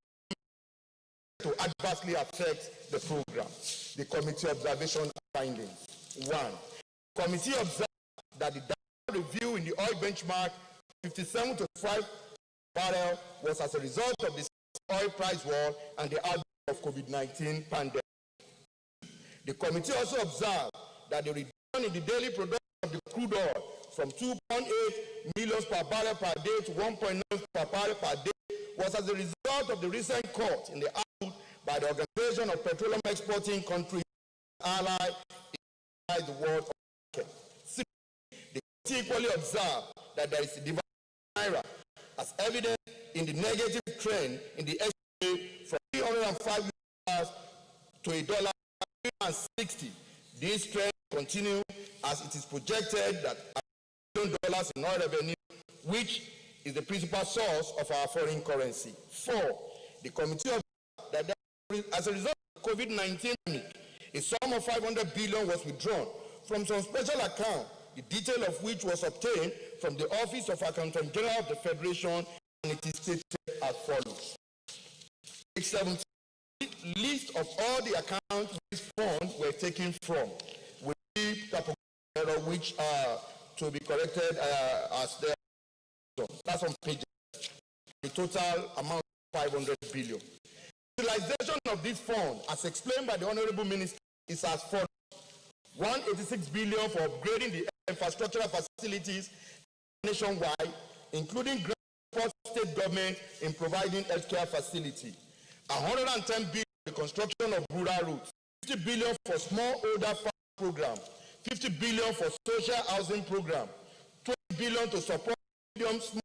to adversely affect the program. The committee observation findings. 1. The committee observed that the review in the oil benchmark 57 to 5 barrel was as a result of the oil price war and the outbreak of COVID-19 pandemic. The committee also observed that the reduction in the daily production of the crude oil from 2.8 million per barrel per day to 1.9 per barrel per day was as a result of the recent cut in the output by the Organization of Petroleum Exporting Countries, allied in the world market. The committee equally observed that there is a divide in Naira, as evident in the negative trend in the exchange from 305 to $1.60. This trend continue as it is projected that $1 billion in oil revenue, which is the principal source of our foreign currency. 4, the committee observed that as a result of the COVID-19 pandemic, a sum of $500 billion was withdrawn from some special account, the detail of which was obtained from the Office of Accountant General of the Federation, and it is stated as follows. Page 17, list of all the accounts these funds were taken from, with which are to be corrected as there. That's on page. The total amount of 500 billion. Utilization of this fund, as explained by the Honorable Minister, is as follows. 186 billion for upgrading the infrastructural facilities nationwide, including grant support state government in providing healthcare facility. 110 billion for the construction of rural routes. 50 billion for smallholder farm program. 50 billion for social housing program. 20 billion to support medium small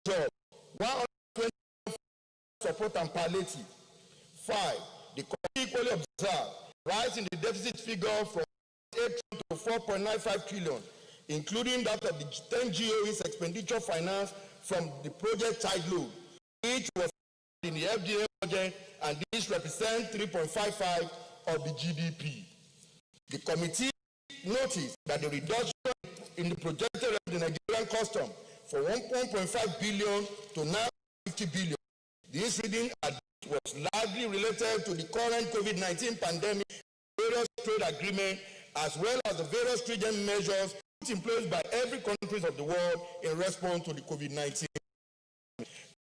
jobs. 120 billion for support and palliative. 5. The committee equally observed rise in the deficit figure from 8 to 4.95 trillion, including that of the 10 GOE's expenditure finance from the project tide load, which was in the FDA budget, and this represents 3.55 of the GDP. The committee noticed that the reduction in the projected of the Nigerian custom from 1.5 billion to now 50 billion. This reading was largely related to the current COVID-19 pandemic, various trade agreements, as well as the various stringent measures put in place by every country of the world in response to the COVID-19.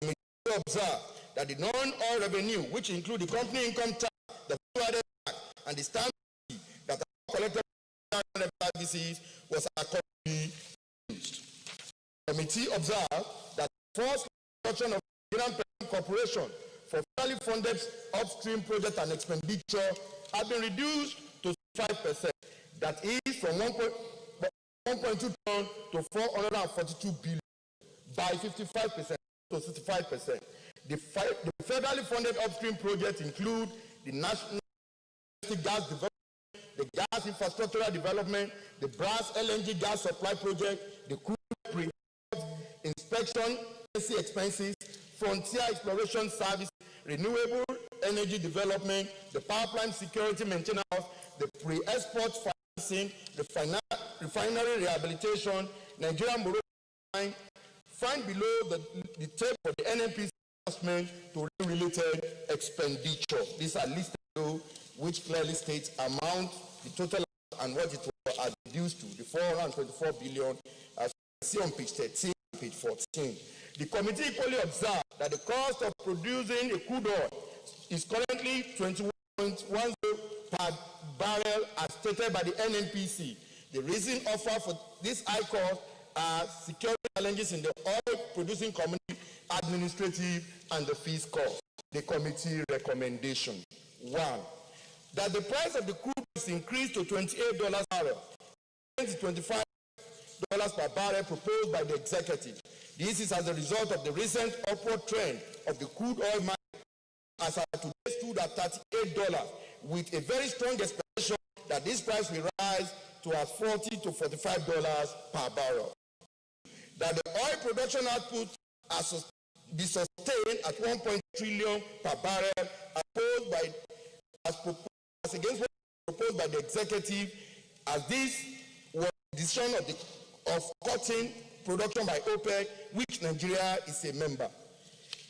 We observe that the non-oil revenue, which include the company income tax, the value-added tax, and the stamp duty that are collected services, was accordingly used. The committee observed that the first reduction of the Nigerian Corporation for federally funded upstream project and expenditure have been reduced to 5%. That is from 1.2 trillion to 442 billion by 55% to 65%. The federally funded upstream projects include the national gas development, the gas infrastructural development, the brass LNG gas supply project, the crude inspection expenses, frontier exploration service, renewable energy development, the pipeline security maintenance, the pre-export financing, the refinery rehabilitation, Nigerianmovies. Find below the table for the NNPC adjustment to related expenditure. These are listed below, which clearly states amount, the total and what it was reduced to, the 424 billion, as you see on page 13 and page 14. The committee equally observed that the cost of producing a crude oil is currently 21.10 per barrel as stated by the NNPC. The reason offered for this high cost are security challenges in the oil producing community, administrative, and the fees cost. The committee recommendation. 1. That the price of the crude is increased to $28 per barrel, $25 per barrel proposed by the executive. This is as a result of the recent upward trend of the crude oil market, as at today stood at $38, with a very strong expectation that this price will rise to as $40 to $45 per barrel. That the oil production output be sustained at 1.3 trillion per barrel, as against what was proposed by the executive, as this was the decision of cutting production by OPEC, which Nigeria is a member.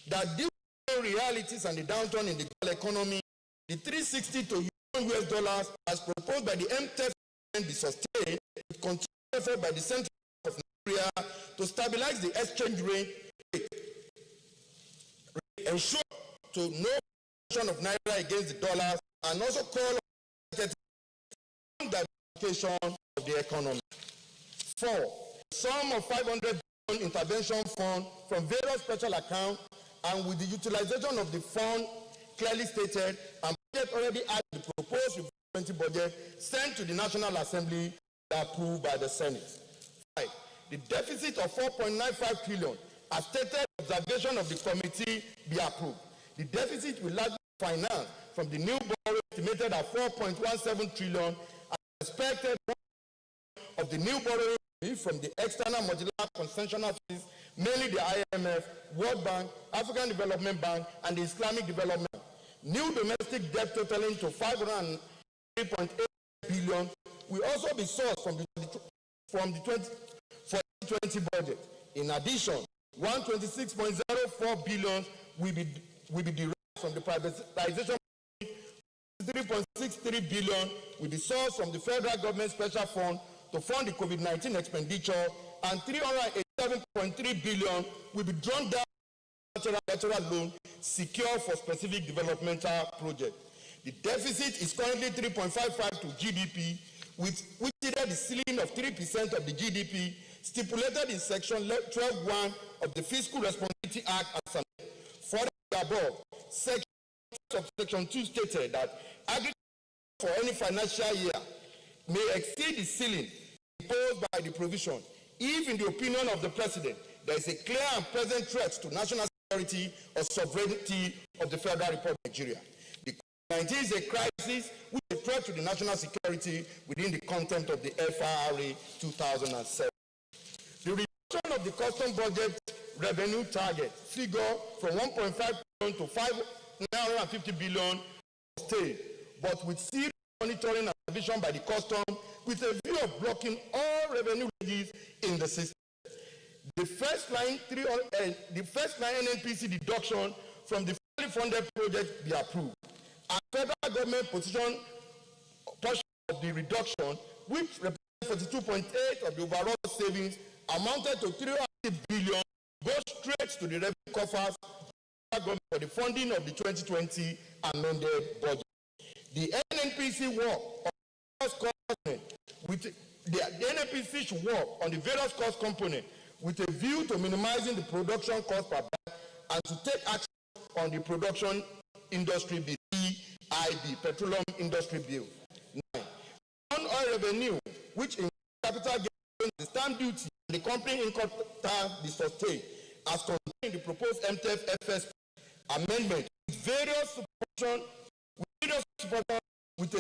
That due to realities and the downturn in the global economy, the 360 to US dollars as proposed by the MTF be sustained, with continued effort by the Central Bank of Nigeria to stabilize the exchange rate, ensure to no position of Naira against the dollar, and also call on diversification of the economy. 4. Sum of 500 billion intervention fund from various special accounts, and with the utilization of the fund clearly stated and budget already had the proposed 2020 budget sent to the National Assembly approved by the Senate. 5. The deficit of 4.95 trillion, as stated, observation of the committee be approved. The deficit will largely finance from the new borrowing estimated at 4.17 trillion, expected of the new borrowing from the external modular conventional funds, mainly the IMF, World Bank, African Development Bank, and the Islamic Development. New domestic debt totaling to 503.8 billion will also be sourced from the 2020 budget. In addition, 126.04 billion will be derived from the privatization. 3.63 billion will be sourced from the federal government special fund to fund the COVID-19 expenditure, and 387.3 billion will be drawn down bilateral loan secured for specific developmental projects. The deficit is currently 3.55 to GDP, which is the ceiling of 3% of the GDP stipulated in Section 12.1 of the Fiscal Responsibility Act as further above. Section 2 stated that agriculture for any financial year may exceed the ceiling imposed by the provision if, in the opinion of the President, there is a clear and present threat to national security or sovereignty of the Federal Republic of Nigeria. The COVID-19 is a crisis which is a threat to the national security within the content of the FRA 2007. The reduction of the custom budget revenue target figure from 1.5 billion to 950 billion stayed, but with serious monitoring and revision by the custom with a view of blocking all revenue leakages in the system. The first line NNPC deduction from the fully funded project be approved. And federal government portion of the reduction, which represents 42.8% of the overall savings, amounted to 300 billion, goes straight to the revenue coffers for the funding of the 2020 amended budget. The NNPC work on various cost components with the NNPC should work on the various cost components with a view to minimizing the production cost per bag and to take action on the production industry bill, PIB, Petroleum Industry Bill. 9. Non-oil revenue, which includes capital gains, the stamp duty, and the company income tax be sustained as contained in the proposed MTF FSP amendment with various supportation with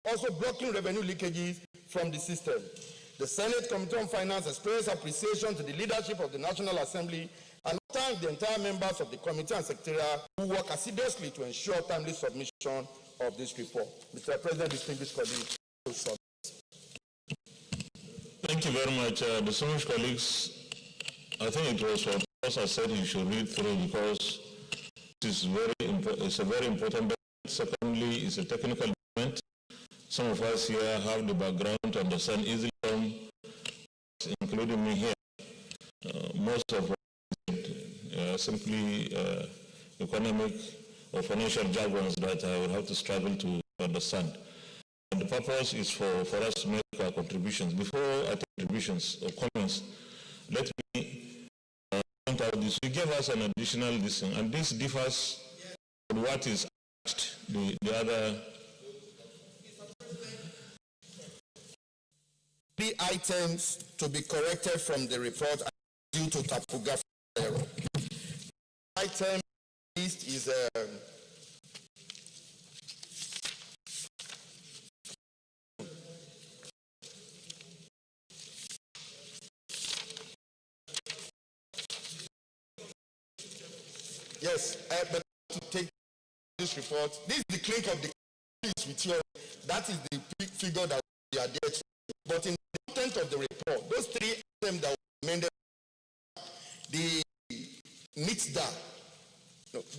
also blocking revenue leakages from the system. The Senate Committee on Finance expressed appreciation to the leadership of the National Assembly and thank the entire members of the committee and secretariat who work assiduously to ensure timely submission of this report. Mr. President, distinguished colleagues. Thank you very much. Distinguished colleagues, I think it was what I said you should read through because it's a very important document. Secondly, it's a technical document. Some of us here have the background to understand easily, including me here. Most of us simply economic or financial jargons that I will have to struggle to understand. And the purpose is for us to make our contributions. Before I take contributions or comments, let me point out this. We gave us an additional listing, and this differs from what is asked, the other. The items to be corrected from the report due to typographical error. Item list is yes, but to take this report, this is the clink of the piece with you. That is the figure that we are there to. But in the content of the report, those three items that were amended, the NITSDA,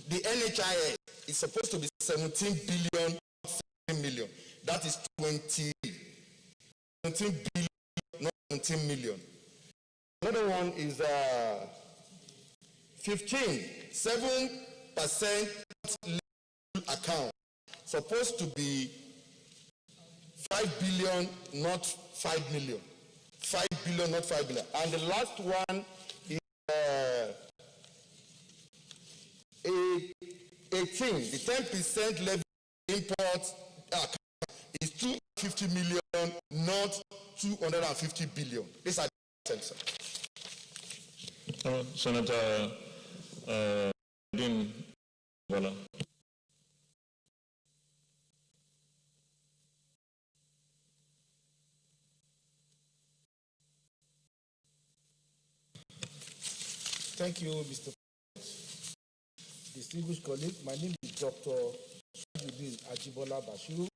the NHIS is supposed to be 17 billion, 17 million. That is 17 billion, not 17 million. Another one is 7% account, supposed to be 5 billion, not 5 million. 5 billion, not 5 billion. And the last one is 18. The 10% levy import is 250 million, not 250 billion. These are the items. Senator Dean Vala. Thank you, Mr. Distinguished colleague. My name is Dr. Ajibola Bashiru.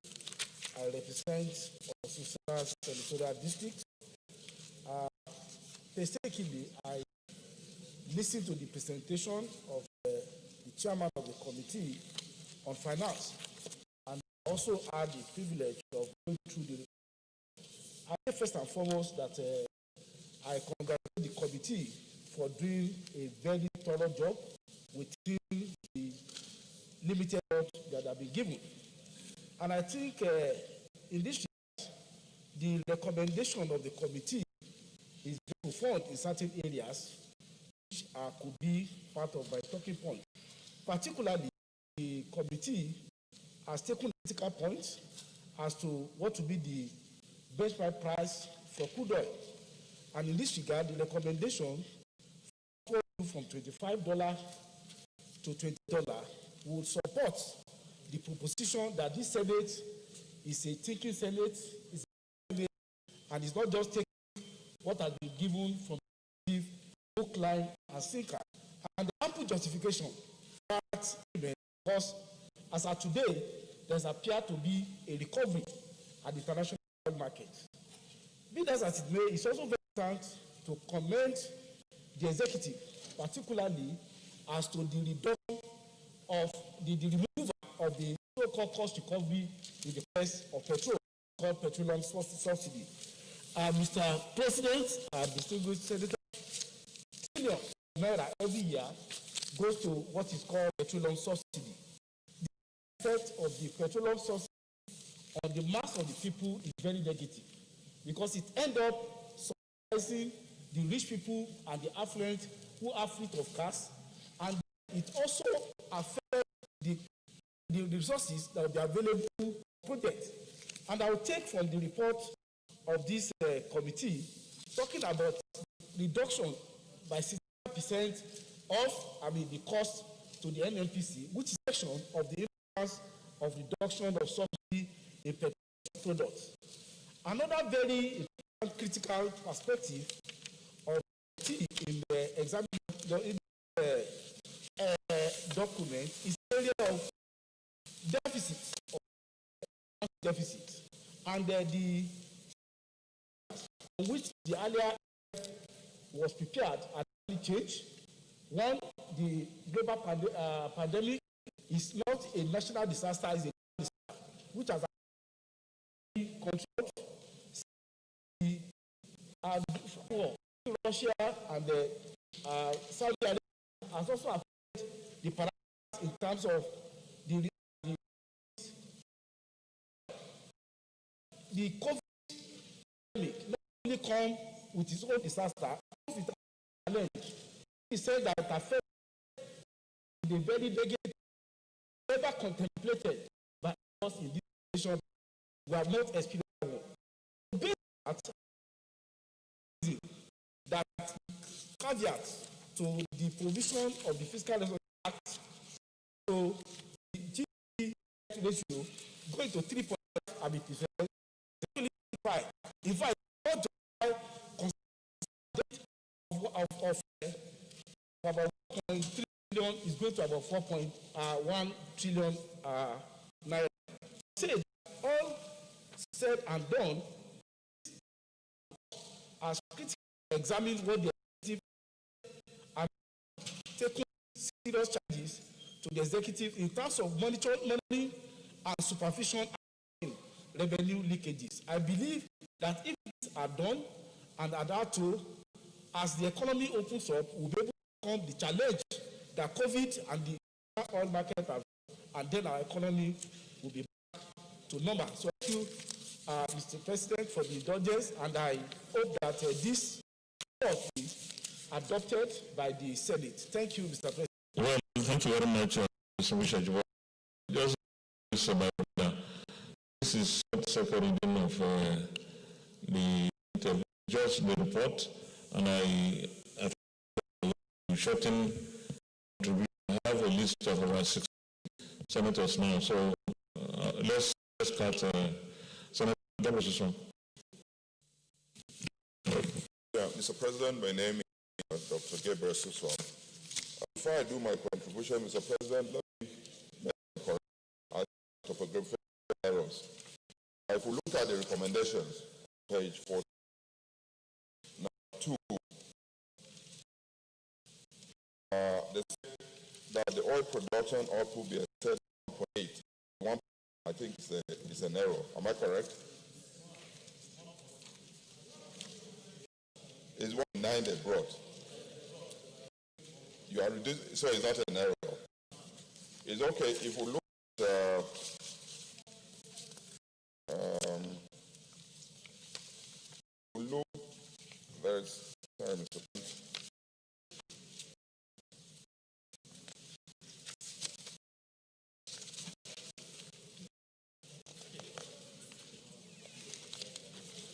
I represent Osusa Senatorial District. Mistakenly, I listened to the presentation of the chairman of the Committee on Finance, and also had the privilege of going through the. I say first and foremost that I congratulate the committee for doing a very thorough job within the limited that have been given. And I think in this regard, the recommendation of the committee is very profound in certain areas, which could be part of my talking point. Particularly, the committee has taken critical points as to what will be the benchmark price for crude oil. And in this regard, the recommendation from $25 to $20 would support the proposition that this Senate is a thinking Senate, and it's not just taking what has been given from the hook, line, and sinker. And the ample justification that because as of today, there's appear to be a recovery at the international market. Be that as it may, it's also very important to commend the executive, particularly as to the reduction of the removal of the so-called cost recovery in the price of petrol, called petroleum subsidy. Mr. President, distinguished Senator, trillion naira every year goes to what is called petroleum subsidy. The effect of the petroleum subsidy on the mass of the people is very negative because it ends up subsidizing the rich people and the affluent who have fleet of cars, and it also affects the resources that will be available for projects. And I will take from the report of this committee talking about reduction by 60% of the cost to the NNPC, which is a section of the influence of reduction of subsidy in petroleum products. Another very critical perspective of in the exam document is the area of deficit, and the which the earlier was prepared at change. One, the global pandemic is not a national disaster, it's a disaster which has controlled Russia and Saudi Arabia has also affected the parameters in terms of the COVID pandemic not only come with its own disaster, he said that it affects the very negative, never contemplated by us in this nation. We have not experienced one. Based on that caveat to the provision of the Fiscal Resolution Act, so the GDP ratio going to 3.5 and be preferred. In fact, not just of about 1.3 trillion is going to about 4.1 trillion naira. Say all said and done, as critically examine what the executive and taking serious charges to the executive in terms of monitoring and supervision and revenue leakages. I believe that if these are done and adhered to, as the economy opens up, we'll be able to overcome the challenge that COVID and the oil market have, and then our economy will be back to normal. So thank you, Mr. President, for the indulgence, and I hope that this report is adopted by the Senate. Thank you, Mr. President. Well, thank you very much, Mr. Mishajiwa. Just about that. This is the second reading of the just the report, and I shorten contribution. I have a list of around 6 senators now, so let's start. Senator Deposition. Yeah, Mr. President, my name Dr. Gabriel Suswan. Before I do my contribution, Mr. President, let me make a correction. Topographical errors. If we look at the recommendations, page 4, number 2, they say that the oil production output be set 1.8. 1, I think it's an error. Am I correct? It's 1.9 they brought. You are reducing, so it's not an error. It's okay if we look at there's sorry, Mr.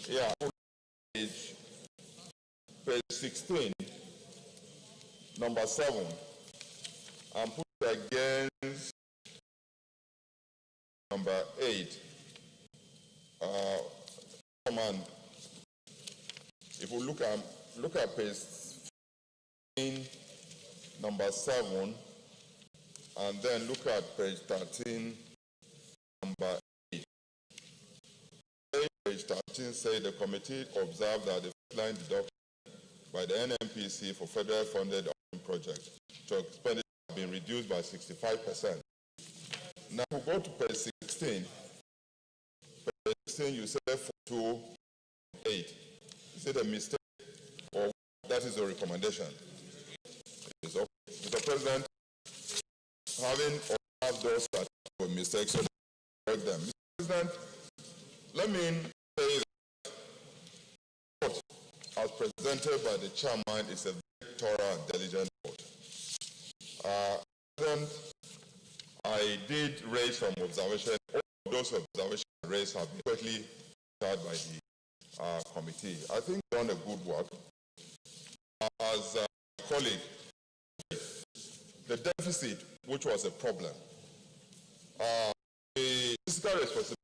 Yeah, page 16, number 7, and put it against number 8. If we look at page 15, number 7, and then look at page 13, number 8. Page 13 says the committee observed that the line deduction by the NNPC for federal funded projects to expenditure have been reduced by 65%. Now we go to page 16. Page 16 you say 428. Is it a mistake or that is a recommendation? It is okay. Mr. President, having observed those that were mistakes, so correct them. Mr. President, let me say that what as presented by the chairman is a very thorough and diligent report. President, I did raise some observations. All those observations raised have been quickly shared by the committee. I think we've done a good work. As a colleague, the deficit, which was a problem, the fiscal responsibility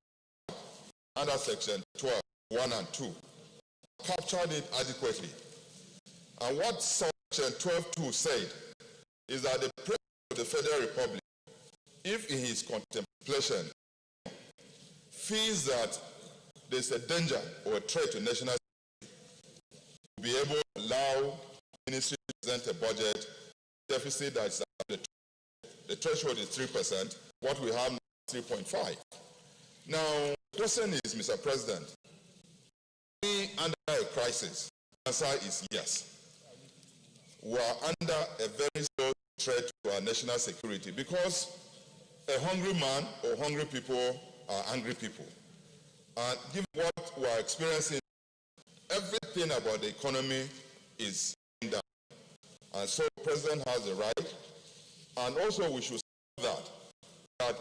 under section 12, 1 and 2, captured it adequately. And what section 12.2 said is that the President of the Federal Republic, if in his contemplation feels that there's a danger or a threat to national security, will be able to allow the ministry to present a budget deficit that is the threshold is 3%, what we have now is 3.5. Now, the question is, Mr. President, are we under a crisis? The answer is yes. We are under a very serious threat to our national security because a hungry man or hungry people are angry people. And given what we are experiencing, everything about the economy is down. And so the President has the right, and also we should say that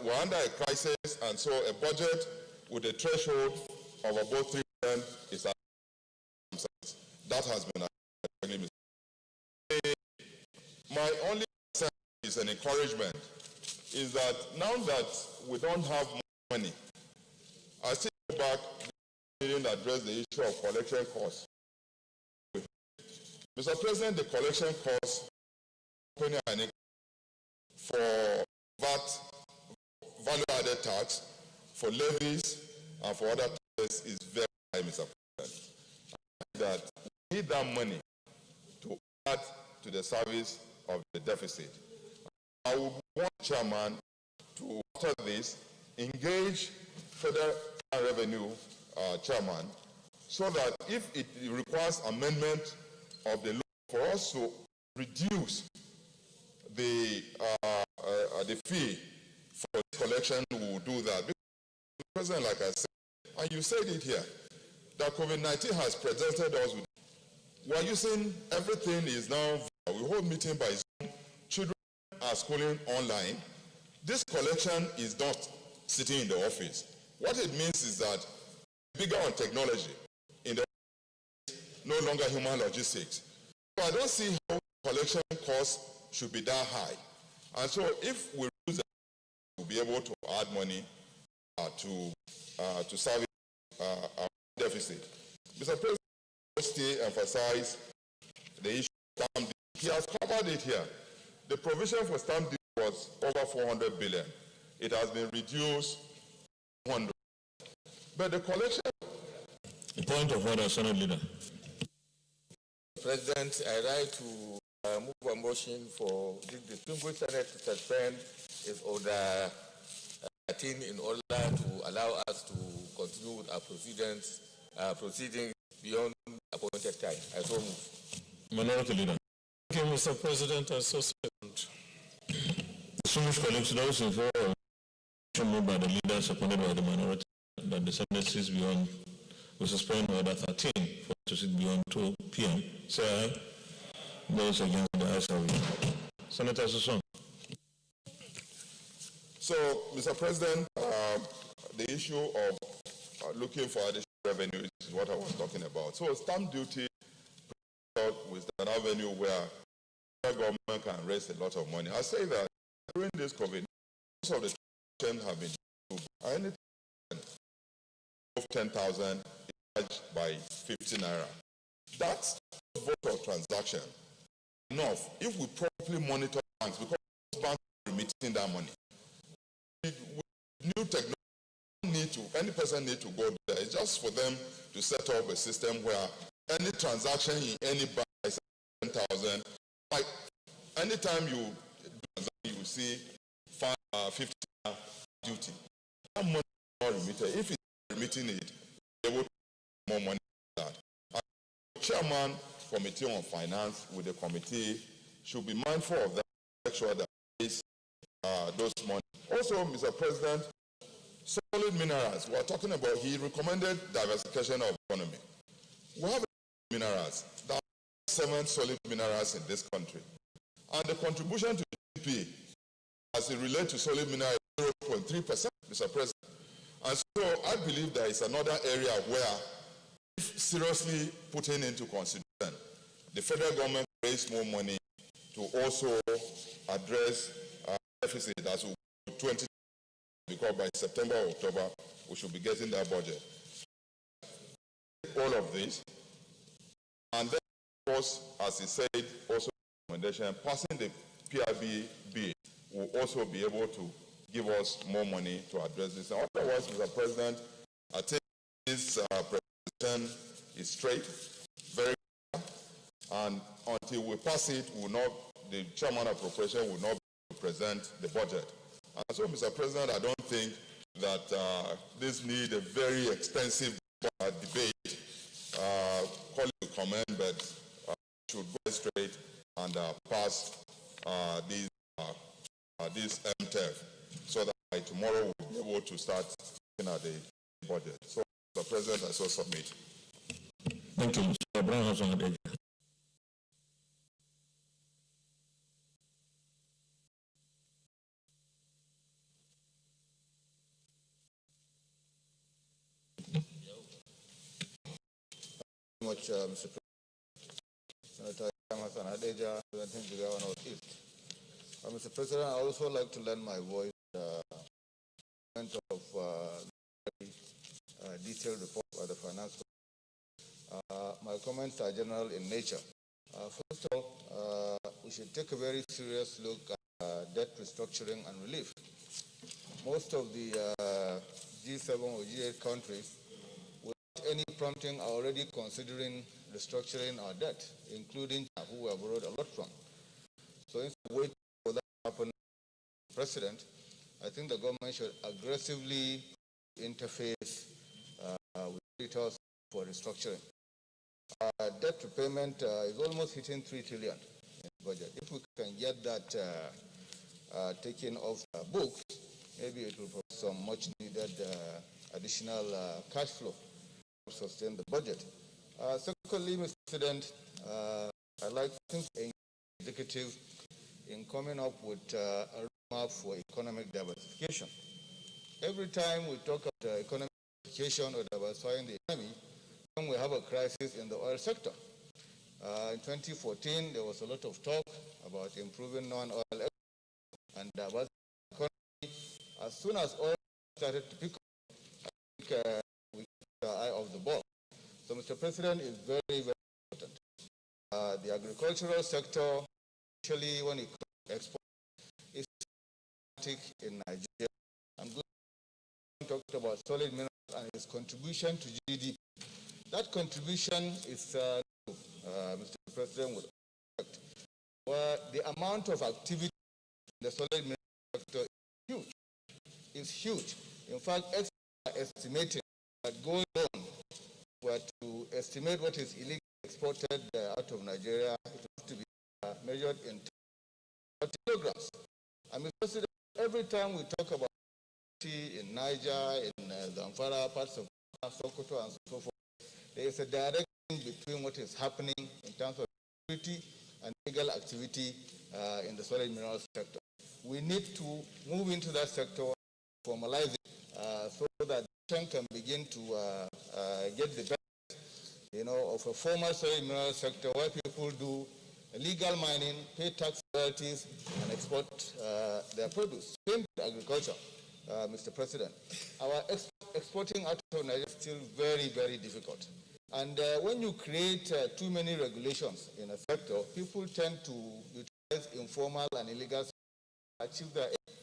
we're under a crisis, and so a budget with a threshold of about 3% is at that has been agreed. My only concern is an encouragement, is that now that we don't have money, I still go back to address the issue of collection costs. Mr. President, the collection costs for VAT, value-added tax, for levies, and for other taxes is very high, Mr. President. That we need that money to add to the service of the deficit. I would want the chairman to, after this, engage Federal Revenue Chairman so that if it requires amendment of the law for us to reduce the fee for collection, we will do that. Because, President, like I said, and you said it here, that COVID-19 has presented us with, we are using everything is now, we hold meeting by Zoom, children are schooling online. This collection is not sitting in the office. What it means is that bigger on technology, in the office, no longer human logistics. So I don't see how collection costs should be that high. And so if we use that, we'll be able to add money to service our deficit. Mr. President, I still emphasize the issue stamp duty. He has covered it here. The provision for stamp duty was over 400 billion. It has been reduced to 100. But the collection... A point of order, Senate Leader. President, I write to move a motion for the distinguished Senate to suspend its order 13 in order to allow us to continue with our proceedings beyond appointed time. I so move. Minority Leader. Thank you, Mr. President. I so second. Distinguished colleagues, those in favor of the motion moved by the leader, supported by the minority, that the Senate sits beyond, we suspend order 13 for to sit beyond 2 p.m. Say aye. Those against the ayes have it. Senator Suson. So, Mr. President, the issue of looking for additional revenue is what I was talking about. So, stamp duty with an avenue where the government can raise a lot of money. I say that during this COVID, most of the transactions have been anything of 10,000 charged by 50 naira. That's vote of transaction enough if we properly monitor banks, because banks are remitting that money. With new technology, any person need to go there. It's just for them to set up a system where any transaction in any bank is 10,000. Like anytime you will see 50 duty. That money is not remitted. If it's remitting it, they will more money than that. Chairman Committee on Finance with the committee should be mindful of that, make sure that those money. Also, Mr. President, solid minerals. We are talking about, he recommended diversification of economy. We have minerals. There are 7 solid minerals in this country. And the contribution to GDP as it relates to solid minerals is 0.3%, Mr. President. And so I believe there is another area where, if seriously putting into consideration, the federal government raise more money to also address deficit as we go to 2020, because by September or October, we should be getting that budget. All of this. And then, of course, as he said, also recommendation, passing the PIB bill will also be able to give us more money to address this. Otherwise, Mr. President, I think this presentation is straight, very clear, and until we pass it, the chairman of appropriation will not present the budget. And so, Mr. President, I don't think that this needs a very extensive debate. Call it to comment, but should go straight and pass this MTEF, so that by tomorrow we'll be able to start looking at the budget. So, Mr. President, I so submit. Thank you, Mr. Brown has on the much, Mr. President. Senator Hassan Adeja, representing the Governor of East. Mr. President, I also like to lend my voice of detailed report by the Finance Committee. My comments are general in nature. First of all, we should take a very serious look at debt restructuring and relief. Most of the G7 or G8 countries, without any prompting, are already considering restructuring our debt, including who we have borrowed a lot from. So instead of waiting for that to happen, President, I think the government should aggressively interface with creditors for restructuring. Debt repayment is almost hitting 3 trillion in the budget. If we can get that taken off the books, maybe it will provide some much needed additional cash flow to sustain the budget. Secondly, Mr. President, I'd like to thank the executive in coming up with a roadmap for economic diversification. Every time we talk about economic diversification or diversifying the economy, when we have a crisis in the oil sector. In 2014, there was a lot of talk about improving non-oil and diversifying the economy. As soon as oil started to pick up, I think we took the eye off the ball. So, Mr. President, it's very, very important the agricultural sector, especially when it comes to export, is in Nigeria. I'm going to talk about solid minerals and its contribution to GDP. That contribution is, Mr. President, would expect. Well, the amount of activity in the solid minerals sector is huge. It's huge. In fact, experts are estimating that going on, were to estimate what is illegally exported out of Nigeria, it has to be measured in kilograms. I mean, President, every time we talk about in Niger, in Zamfara, parts of Sokoto, and so forth, there is a direct link between what is happening in terms of security and legal activity in the solid minerals sector. We need to move into that sector, formalize it, so that the can begin to get the benefit, of a formal solid minerals sector where people do legal mining, pay tax royalties, and export their produce. Same to agriculture, Mr. President. Our exporting out of Nigeria is still very, very difficult. And when you create too many regulations in a sector, people tend to utilize informal and illegal to achieve their aim.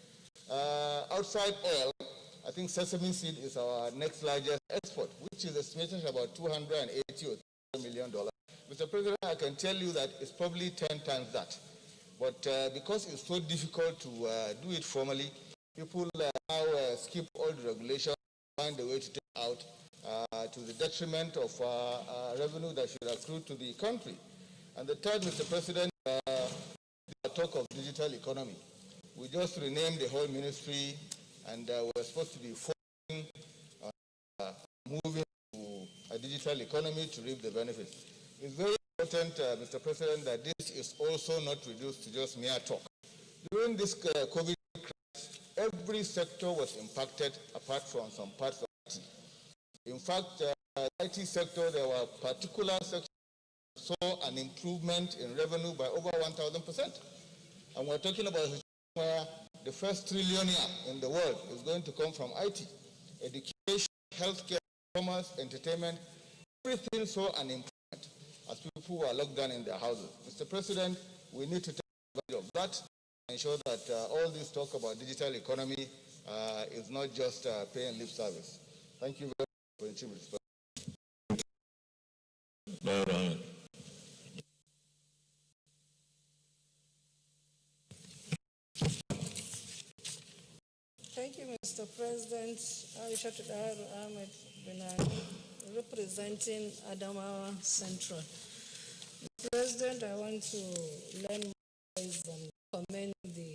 Outside oil, I think sesame seed is our next largest export, which is estimated about $280 or $300 million. Mr. President, I can tell you that it's probably 10 times that. But because it's so difficult to do it formally, people now skip all the regulations, find a way to take out to the detriment of revenue that should accrue to the country. And the third, Mr. President, the talk of digital economy. We just renamed the whole ministry, and we're supposed to be focusing on moving to a digital economy to reap the benefits. It's very important, Mr. President, that this is also not reduced to just mere talk. During this COVID crisis, every sector was impacted apart from some parts of IT. In fact, IT sector, there were particular sectors that saw an improvement in revenue by over 1,000%. And we're talking about where the first trillionaire in the world is going to come from IT. Education, healthcare, commerce, entertainment, everything saw an improvement as people were locked down in their houses. Mr. President, we need to take advantage of that and ensure that all this talk about digital economy is not just paying lip service. Thank you very much for the chief response. Thank you, Mr. President. Aisha Ahmed Benani, representing Adamawa Central. Mr. President, I want to learn more and commend the